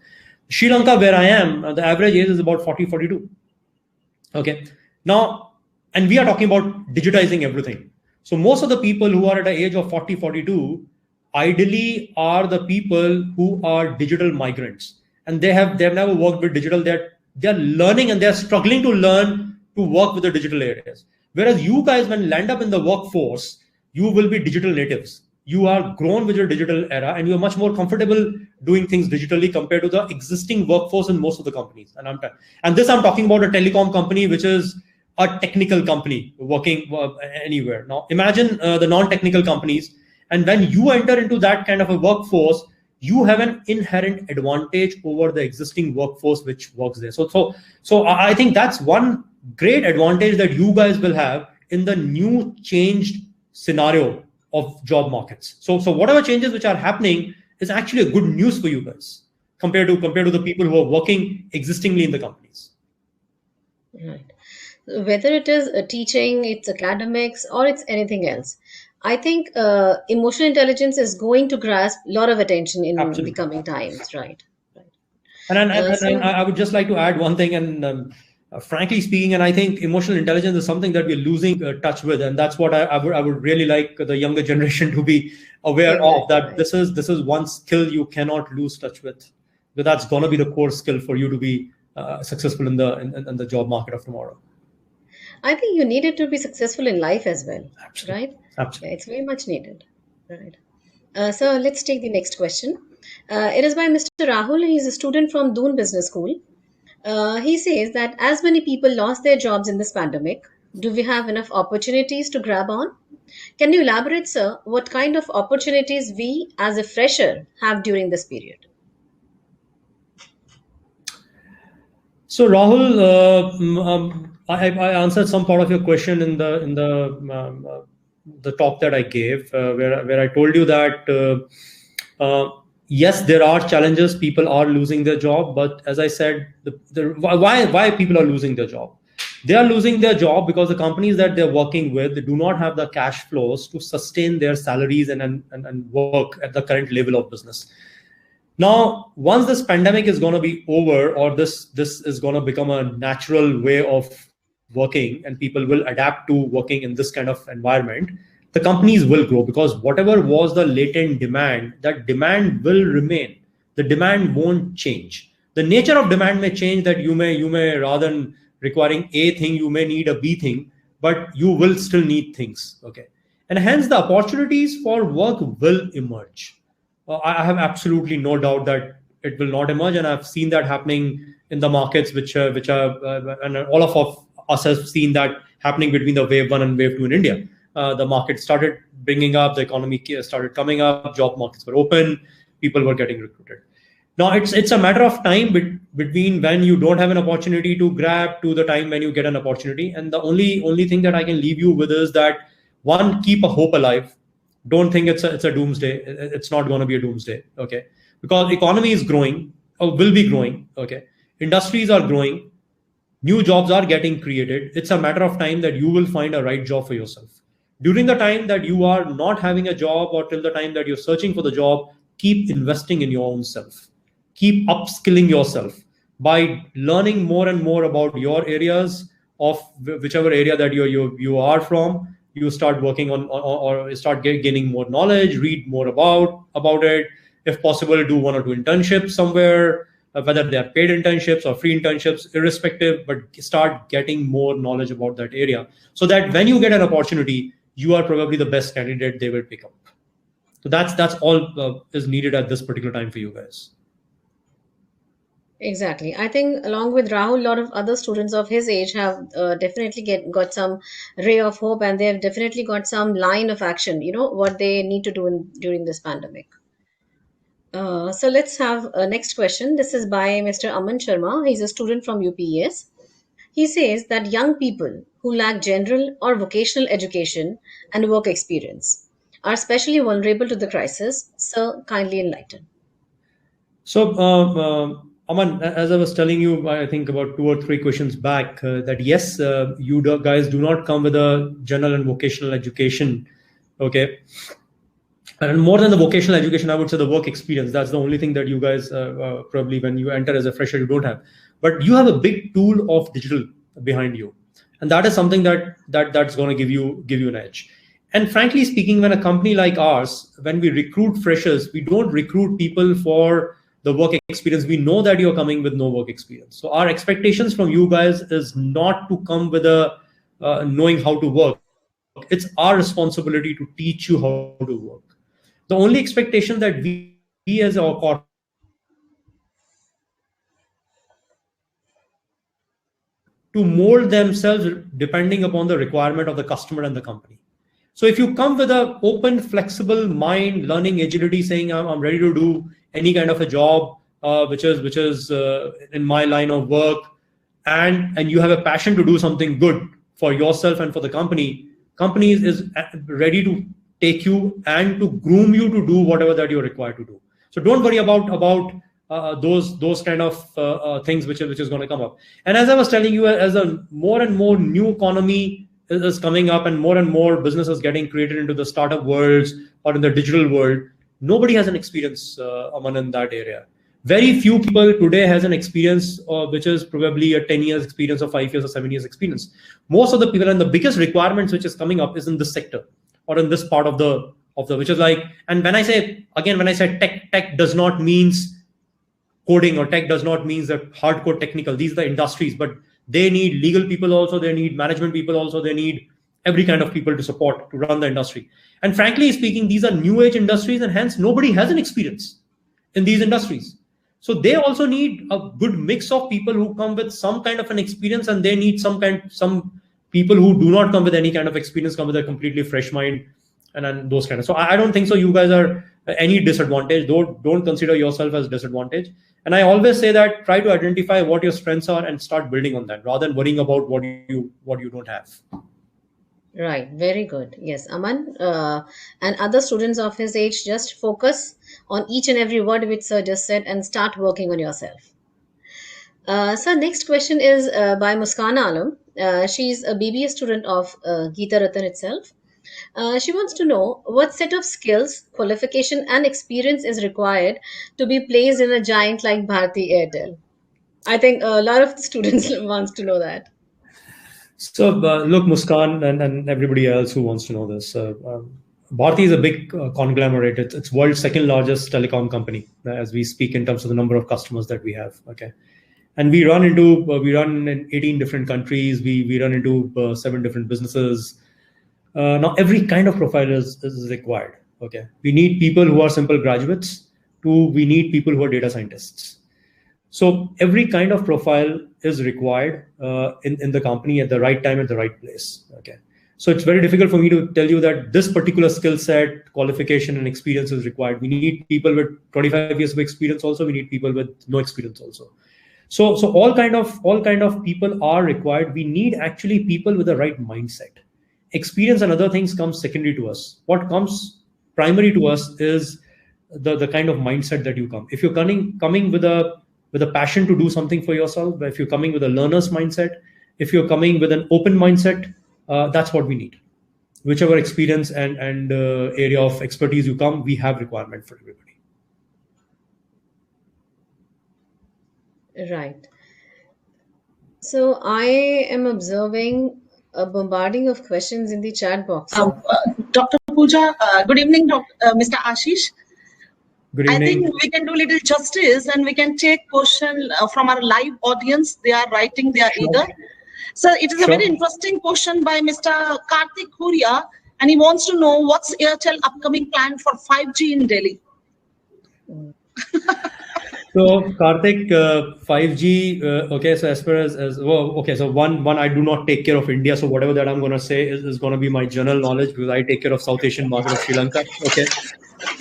Sri Lanka, where I am, the average age is about 40, 42. Okay. Now, and we are talking about digitizing everything. So most of the people who are at the age of 40, 42, ideally are the people who are digital migrants. And they've never worked with digital. They're learning, and they're struggling to learn to work with the digital areas. Whereas you guys, when land up in the workforce, you will be digital natives. You are grown with your digital era, and you're much more comfortable doing things digitally compared to the existing workforce in most of the companies. And this I'm talking about a telecom company, which is a technical company working anywhere. Now, imagine the non-technical companies, and when you enter into that kind of a workforce, you have an inherent advantage over the existing workforce which works there. So I think that's one great advantage that you guys will have in the new changed scenario of job markets. So whatever changes which are happening is actually a good news for you guys compared to the people who are working existingly in the companies. Right. Whether it is teaching, it's academics, or it's anything else, I think emotional intelligence is going to grasp a lot of attention in the Absolutely. coming times, right? Right. And So, I would just like to add one thing, and frankly speaking, and I think emotional intelligence is something that we're losing touch with, and that's what I would really like the younger generation to be aware of. exactly That right. this is one skill you cannot lose touch with, but that's going to be the core skill for you to be successful in the job market of tomorrow. I think you need it to be successful in life as well, Absolutely, right? Yeah, absolutely. it's very much needed, right? So let's take the next question. It is by Mr. Rahul. He's a student from Doon Business School. He says that as many people lost their jobs in this pandemic, do we have enough opportunities to grab on? Can you elaborate, sir, what kind of opportunities we as a fresher have during this period? So Rahul, I answered some part of your question in the talk that I gave, where I told you that yes, there are challenges. People are losing their job, but as I said, why people are losing their job? They are losing their job because the companies that they're working with, they do not have the cash flows to sustain their salaries and work at the current level of business. Now, once this pandemic is going to be over, or this is going to become a natural way of working, and people will adapt to working in this kind of environment, the companies will grow, because whatever was the latent demand, that demand will remain. The demand won't change. The nature of demand may change, that you may rather than requiring a thing, you may need a b thing, but you will still need things. Okay, and hence the opportunities for work will emerge. I have absolutely no doubt that it will not emerge, and I've seen that happening in the markets, which are, and all of us have seen that happening between the wave one and wave two in India. The market started bringing up, the economy started coming up, job markets were open, people were getting recruited. Now it's a matter of time between when you don't have an opportunity to grab to the time when you get an opportunity. And the only thing that I can leave you with is that, one, keep a hope alive. Don't think it's a doomsday. It's not going to be a doomsday. Okay, because economy is growing, or will be growing. Okay, industries are growing, new jobs are getting created. It's a matter of time that you will find a right job for yourself. During the time that you are not having a job, or till the time that you're searching for the job, keep investing in your own self. Keep upskilling yourself by learning more and more about your areas of whichever area that you are from. You start working on, or start gaining more knowledge, read more about it. If possible, do one or two internships somewhere, whether they are paid internships or free internships, irrespective, but start getting more knowledge about that area, so that when you get an opportunity, you are probably the best candidate they will pick up. So that's all is needed at this particular time for you guys. Exactly. I think along with Rahul, a lot of other students of his age have definitely got some ray of hope, and they've definitely got some line of action, what they need to do during this pandemic. So let's have a next question. This is by Mr. Aman Sharma. He's a student from UPES. He says that young people who lack general or vocational education and work experience are especially vulnerable to the crisis. Sir, kindly enlighten. So, Aman, as I was telling you, I think about 2 or 3 questions back, that yes, guys do not come with a general and vocational education. Okay. And more than the vocational education, I would say the work experience. That's the only thing that you guys probably, when you enter as a fresher, you don't have. But you have a big tool of digital behind you, and that is something that's going to give you an edge. And frankly speaking, when a company like ours, when we recruit freshers, we don't recruit people for the work experience. We know that you're coming with no work experience, so our expectations from you guys is not to come with a knowing how to work. It's work. It's our responsibility to teach you how to work. The only expectation that we as our corporate have is that you have to to mold themselves depending upon the requirement of the customer and the company. So if you come with an open, flexible mind, learning agility, saying I'm ready to do any kind of a job which is in my line of work, and you have a passion to do something good for yourself and for the company is ready to take you and to groom you to do whatever that you're required to do. So don't worry about those kind of things which is going to come up. And as I was telling you, as a more and more new economy is coming up and more businesses getting created into the startup worlds or in the digital world, nobody has an experience, Aman, in that area. Very few people today has an experience which is probably a 10 years experience or 5 years or 7 years experience. Most of the people, and the biggest requirements which is coming up is in this sector or in this part of the which is like, and when I say tech does not means coding, or tech does not mean that hardcore technical. These are the industries, but they need legal people also, they need management people also, they need every kind of people to support to run the industry. And frankly speaking, these are new age industries, and hence nobody has an experience in these industries. So they also need a good mix of people who come with some kind of an experience, and they need some people who do not come with any kind of experience, come with a completely fresh mind and those kind of. So I don't think so you guys are any disadvantage. Don't consider yourself as disadvantage. And I always say that try to identify what your strengths are and start building on that rather than worrying about what you don't have. Right, very good. Yes, Aman and other students of his age, just focus on each and every word which sir just said and start working on yourself. Sir, next question is by Muskan Alam. She's a BBA student of Geeta Ratan itself. She wants to know what set of skills, qualification, and experience is required to be placed in a giant like Bharti Airtel. I think a lot of the students wants to know that. So look, Muskan and everybody else who wants to know this, Bharti is a big conglomerate. It's world's second largest telecom company as we speak in terms of the number of customers that we have. Okay, and we run in 18 different countries. We run into 7 different businesses. Now every kind of profile is required. Okay, we need people who are simple graduates. We need people who are data scientists. So every kind of profile is required in the company at the right time, at the right place. Okay. So it's very difficult for me to tell you that this particular skill set, qualification, and experience is required. We need people with 25 years of experience also. We need people with no experience also. So all kind of people are required. We need actually people with the right mindset. Experience and other things come secondary to us. What comes primary to us is the kind of mindset that you come. If you're coming with a passion to do something for yourself, if you're coming with a learner's mindset, if you're coming with an open mindset, that's what we need. Whichever experience and area of expertise you come, we have requirement for everybody. Right. So I am observing a bombarding of questions in the chat box. Dr. Pooja, good evening, Mr. Ashish. Good evening. I think we can do a little justice and we can take question from our live audience. They are writing, they are eager. So it is a very interesting question by Mr. Karthik Huria, and he wants to know what's Airtel upcoming plan for 5G in Delhi. So Karthik, 5G. Okay, so as far as okay, so one, I do not take care of India, so whatever that I'm going to say is going to be my general knowledge because I take care of South Asian market of Sri Lanka. Okay,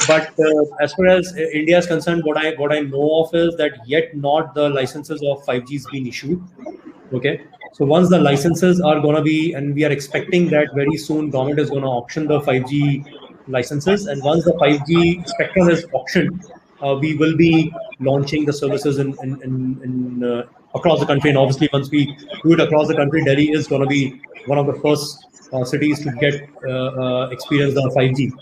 but as far as India is concerned, what I know of is that yet not the licenses of 5G is being issued. Okay, so once the licenses are going to be, and we are expecting that very soon, government is going to auction the 5G licenses, and once the 5G spectrum is auctioned, we will be launching the services in across the country. And obviously, once we do it across the country, Delhi is going to be one of the first cities to get experience the 5G.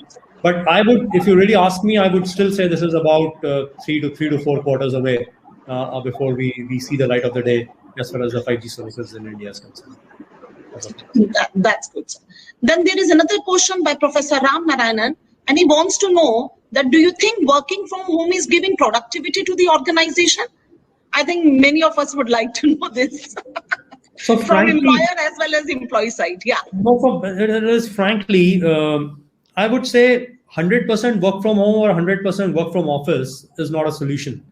But I would, if you really ask me, I would still say this is about 3 to 4 quarters away before we see the light of the day as far as the 5G services in India is concerned. That's good. Then there is another question by Professor Ram Narayanan, and he wants to know that do you think working from home is giving productivity to the organization? I think many of us would like to know this. So from frankly, employer as well as employee side. Yeah. no, it is frankly, I would say 100% work from home or 100% work from office is not a solution.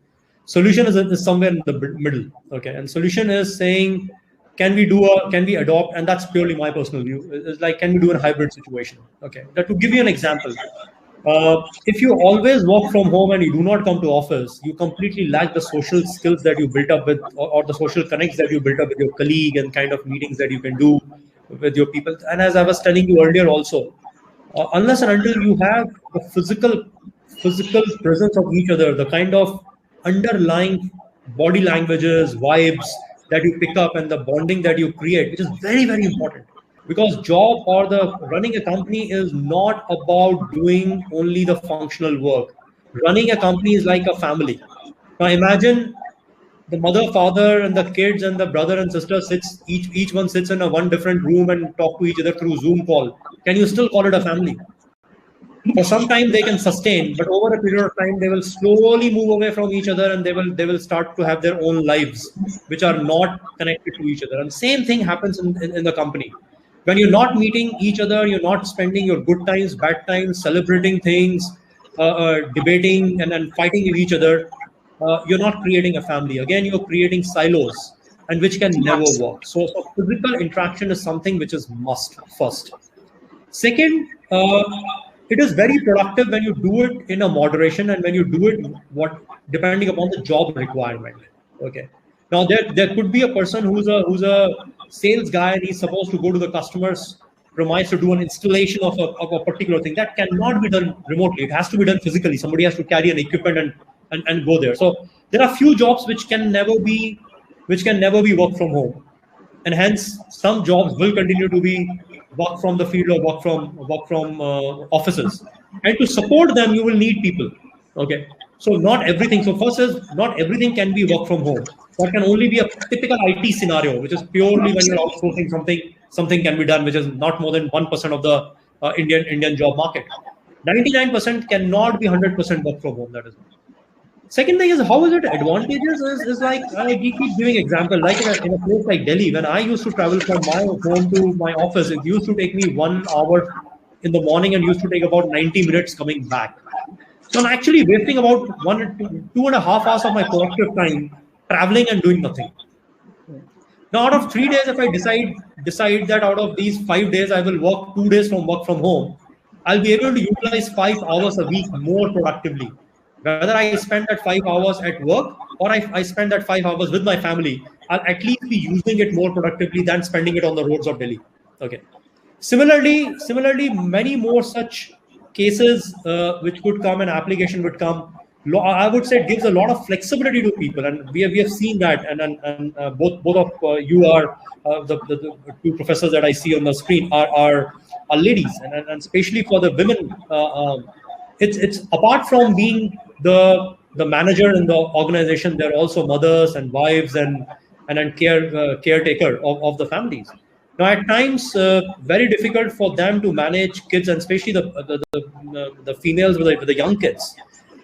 Solution is somewhere in the middle. Okay, and solution is saying, can we adopt, and that's purely my personal view. It's like, can we do a hybrid situation? Okay, that to give you an example. If you always work from home and you do not come to office, you completely lack the social skills that you built up with, or the social connects that you built up with your colleague and kind of meetings that you can do with your people. And as I was telling you earlier, also, unless and until you have the physical presence of each other, the kind of underlying body languages, vibes that you pick up, and the bonding that you create, which is very, very important. Because job or the running a company is not about doing only the functional work. Running a company is like a family. Now imagine the mother, father, and the kids and the brother and sister sits, each one sits in a one different room and talk to each other through Zoom call. Can you still call it a family? For some time they can sustain, but over a period of time they will slowly move away from each other, and they will start to have their own lives which are not connected to each other. And same thing happens in the company. When you're not meeting each other, you're not spending your good times, bad times, celebrating things, debating and then fighting with each other. You're not creating a family. Again, you're creating silos, and which can never work. So physical interaction is something which is must first. Second, it is very productive when you do it in a moderation, and when you do it depending upon the job requirement. Okay. Now there could be a person who's a sales guy, and he's supposed to go to the customer's premise to do an installation of a particular thing. That cannot be done remotely. It has to be done physically. Somebody has to carry an equipment and go there. So there are few jobs which can never be work from home, and hence some jobs will continue to be work from the field or work from offices. And to support them, you will need people. Okay, so not everything. So first is, not everything can be work from home. That can only be a typical IT scenario, which is purely when you're outsourcing something. Something can be done, which is not more than 1% of the Indian job market. 99% cannot be 100% work from home. That is. Second thing is, how is it advantageous is like, I keep giving example, like in a place like Delhi, when I used to travel from my home to my office, it used to take me 1 hour in the morning and used to take about 90 minutes coming back. So I'm actually wasting about 2.5 hours of my productive time traveling and doing nothing. Now, out of 3 days, if I decide that out of these 5 days I will work 2 days from work from home, I'll be able to utilize 5 hours a week more productively. Whether I spend that 5 hours at work or I spend that 5 hours with my family, I'll at least be using it more productively than spending it on the roads of Delhi. Okay. Similarly, many more such cases which could come, and application would come. I would say it gives a lot of flexibility to people, and we have seen that. And both of you are the two professors that I see on the screen are ladies, and especially for the women. It's apart from being the manager in the organization, they're also mothers and wives and caretaker of the families. Now, at times, very difficult for them to manage kids, and especially the females with the young kids.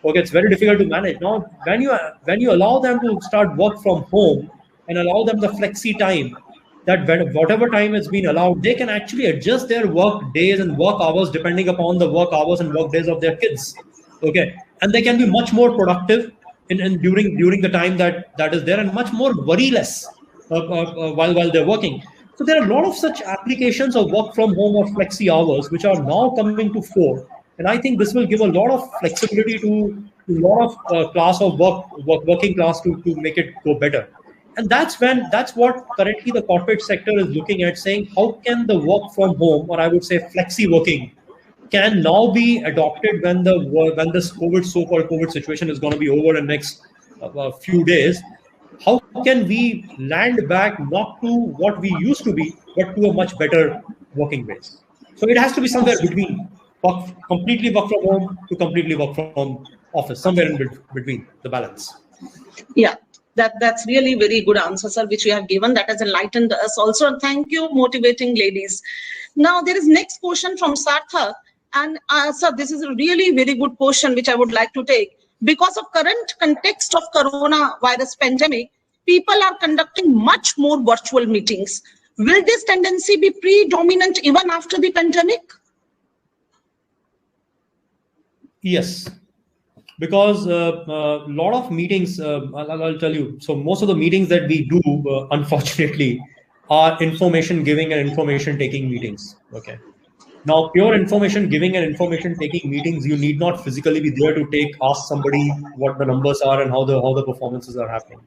Okay, it's very difficult to manage. Now, when you allow them to start work from home and allow them the flexi time, that whatever time has been allowed, they can actually adjust their work days and work hours depending upon the work hours and work days of their kids. Okay, and they can be much more productive during the time that is there, and much more worryless while they're working. So there are a lot of such applications of work from home or flexi hours which are now coming to fore, and I think this will give a lot of flexibility to a lot of class of working class to make it go better. And that's what currently the corporate sector is looking at, saying how can the work from home, or I would say flexi working, can now be adopted when this so-called COVID situation is going to be over in the next few days. How can we land back not to what we used to be, but to a much better working base? So it has to be somewhere between completely work from home to completely work from office, somewhere in between, the balance. Yeah. That's really very good answer, sir, which you have given. That has enlightened us also. And thank you, motivating ladies. Now, there is next question from Sarthak. And sir, this is a really very good question, which I would like to take. Because of current context of coronavirus pandemic, people are conducting much more virtual meetings. Will this tendency be predominant even after the pandemic? Yes, because a lot of meetings, I'll tell you. So most of the meetings that we do, unfortunately, are information giving and information taking meetings. Okay. Now, pure information giving and information taking meetings, you need not physically be there to ask somebody what the numbers are and how the performances are happening.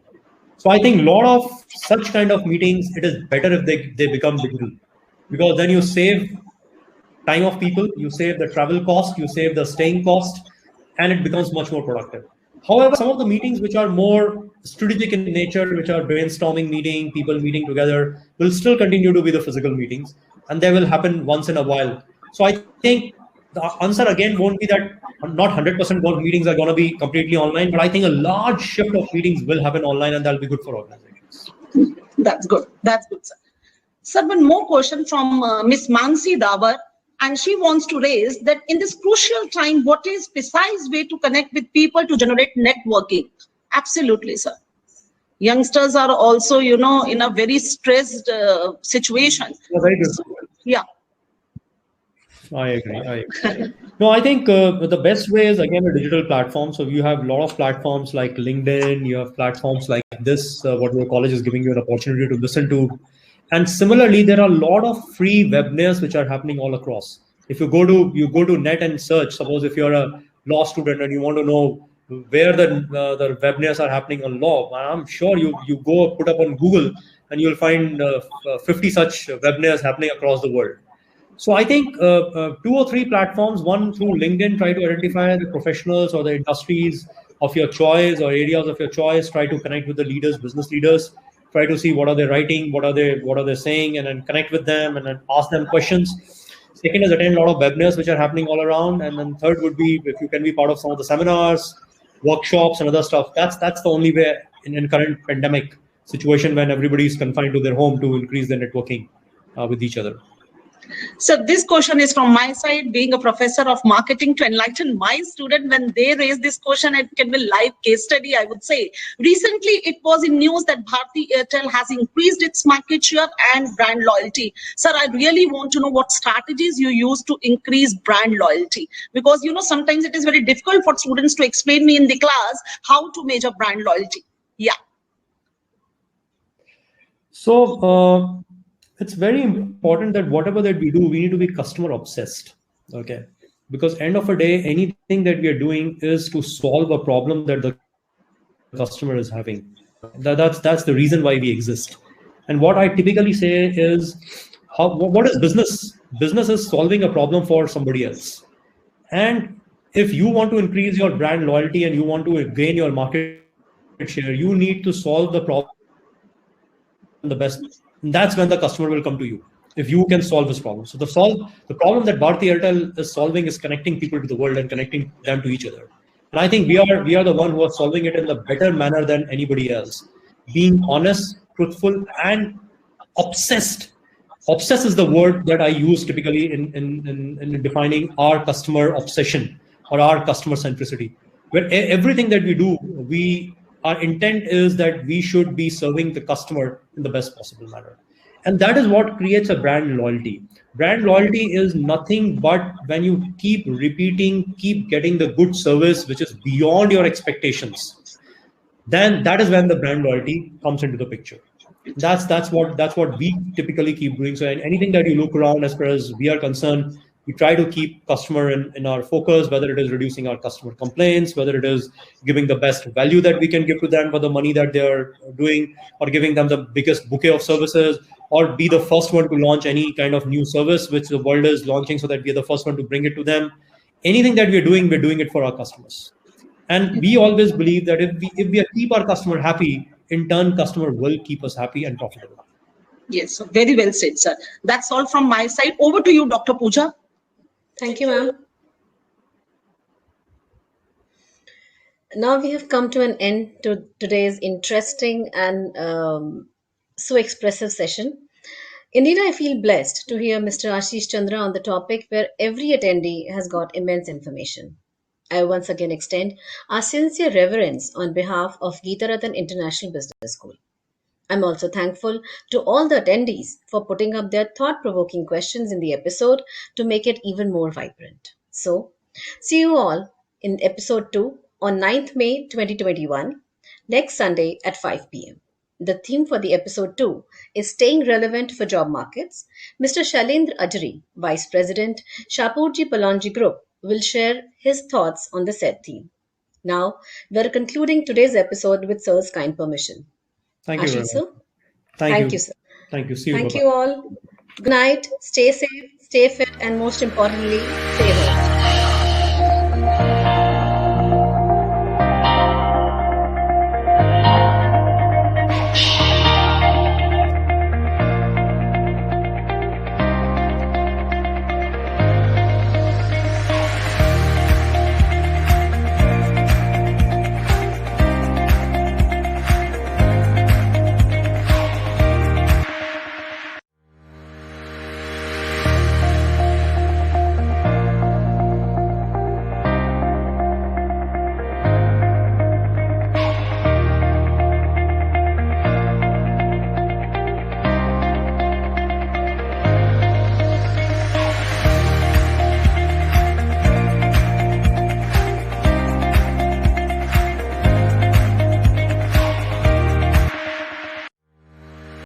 So I think a lot of such kind of meetings, it is better if they become digital, because then you save time of people, you save the travel cost, you save the staying cost, and it becomes much more productive. However, some of the meetings which are more strategic in nature, which are brainstorming meeting, people meeting together, will still continue to be the physical meetings, and they will happen once in a while. So I think the answer again won't be that not 100% more meetings are going to be completely online, but I think a large shift of meetings will happen online, and that'll be good for organizations. That's good. That's good, sir. Sir, one more question from Miss Mansi Dawar, and she wants to raise that in this crucial time, what is precise way to connect with people to generate networking? Absolutely, sir. Youngsters are also, in a very stressed situation. Very good. So, yeah. I agree. No, I think the best way is again a digital platform. So you have a lot of platforms like LinkedIn, you have platforms like this, what your college is giving you an opportunity to listen to. And similarly, there are a lot of free webinars which are happening all across. If you go to net and search, suppose if you're a law student and you want to know where the webinars are happening on law, I'm sure you go put up on Google and you'll find 50 such webinars happening across the world. So I think 2 or 3 platforms, one through LinkedIn, try to identify the professionals or the industries of your choice or areas of your choice. Try to connect with the leaders, business leaders. Try to see what are they writing, what are they saying, and then connect with them and then ask them questions. Second is attend a lot of webinars which are happening all around, and then third would be if you can be part of some of the seminars, workshops, and other stuff. That's the only way in current pandemic situation when everybody is confined to their home to increase their networking with each other. So this question is from my side, being a professor of marketing, to enlighten my student when they raise this question. It can be live case study, I would say. Recently, it was in news that Bharti Airtel has increased its market share and brand loyalty. Sir, I really want to know what strategies you use to increase brand loyalty, because sometimes it is very difficult for students to explain me in the class how to measure brand loyalty. Yeah. So it's very important that whatever that we do, we need to be customer obsessed. Okay. Because end of the day, anything that we are doing is to solve a problem that the customer is having. That's the reason why we exist. And what I typically say is, what is business? Business is solving a problem for somebody else. And if you want to increase your brand loyalty and you want to gain your market share, you need to solve the problem the best. And that's when the customer will come to you if you can solve this problem. So the problem that Bharti Airtel is solving is connecting people to the world and connecting them to each other. And I think we are the one who are solving it in a better manner than anybody else. Being honest, truthful, and obsessed. Obsessed is the word that I use typically in defining our customer obsession or our customer centricity. Where everything that we do, our intent is that we should be serving the customer in the best possible manner. And that is what creates a brand loyalty. Brand loyalty is nothing but when you keep repeating, keep getting the good service, which is beyond your expectations, then that is when the brand loyalty comes into the picture. That's what we typically keep doing. So anything that you look around, as far as we are concerned, we try to keep customer in our focus, whether it is reducing our customer complaints, whether it is giving the best value that we can give to them for the money that they're doing, or giving them the biggest bouquet of services, or be the first one to launch any kind of new service which the world is launching so that we are the first one to bring it to them. Anything that we're doing it for our customers. And we always believe that if we keep our customer happy, in turn, customer will keep us happy and profitable. Yes, very well said, sir. That's all from my side. Over to you, Dr. Pooja. Thank you, ma'am. Now we have come to an end to today's interesting and so expressive session. Indeed, I feel blessed to hear Mr. Ashish Chandra on the topic where every attendee has got immense information. I once again extend our sincere reverence on behalf of Geeta Ratan International Business School. I'm also thankful to all the attendees for putting up their thought provoking questions in the episode to make it even more vibrant. So, see you all in episode 2 on 9th May 2021, next Sunday at 5 p.m. The theme for the episode 2 is Staying Relevant for Job Markets. Mr. Shailendra Ajri, Vice President, Shapurji Palonji Group, will share his thoughts on the said theme. Now, we are concluding today's episode with Sir's kind permission. Thank you very Ashish, much. sir? Thank Thank you. you, sir. Thank you. See you. Thank Bye-bye. you all. Good night. Stay safe, stay fit, and most importantly, stay home.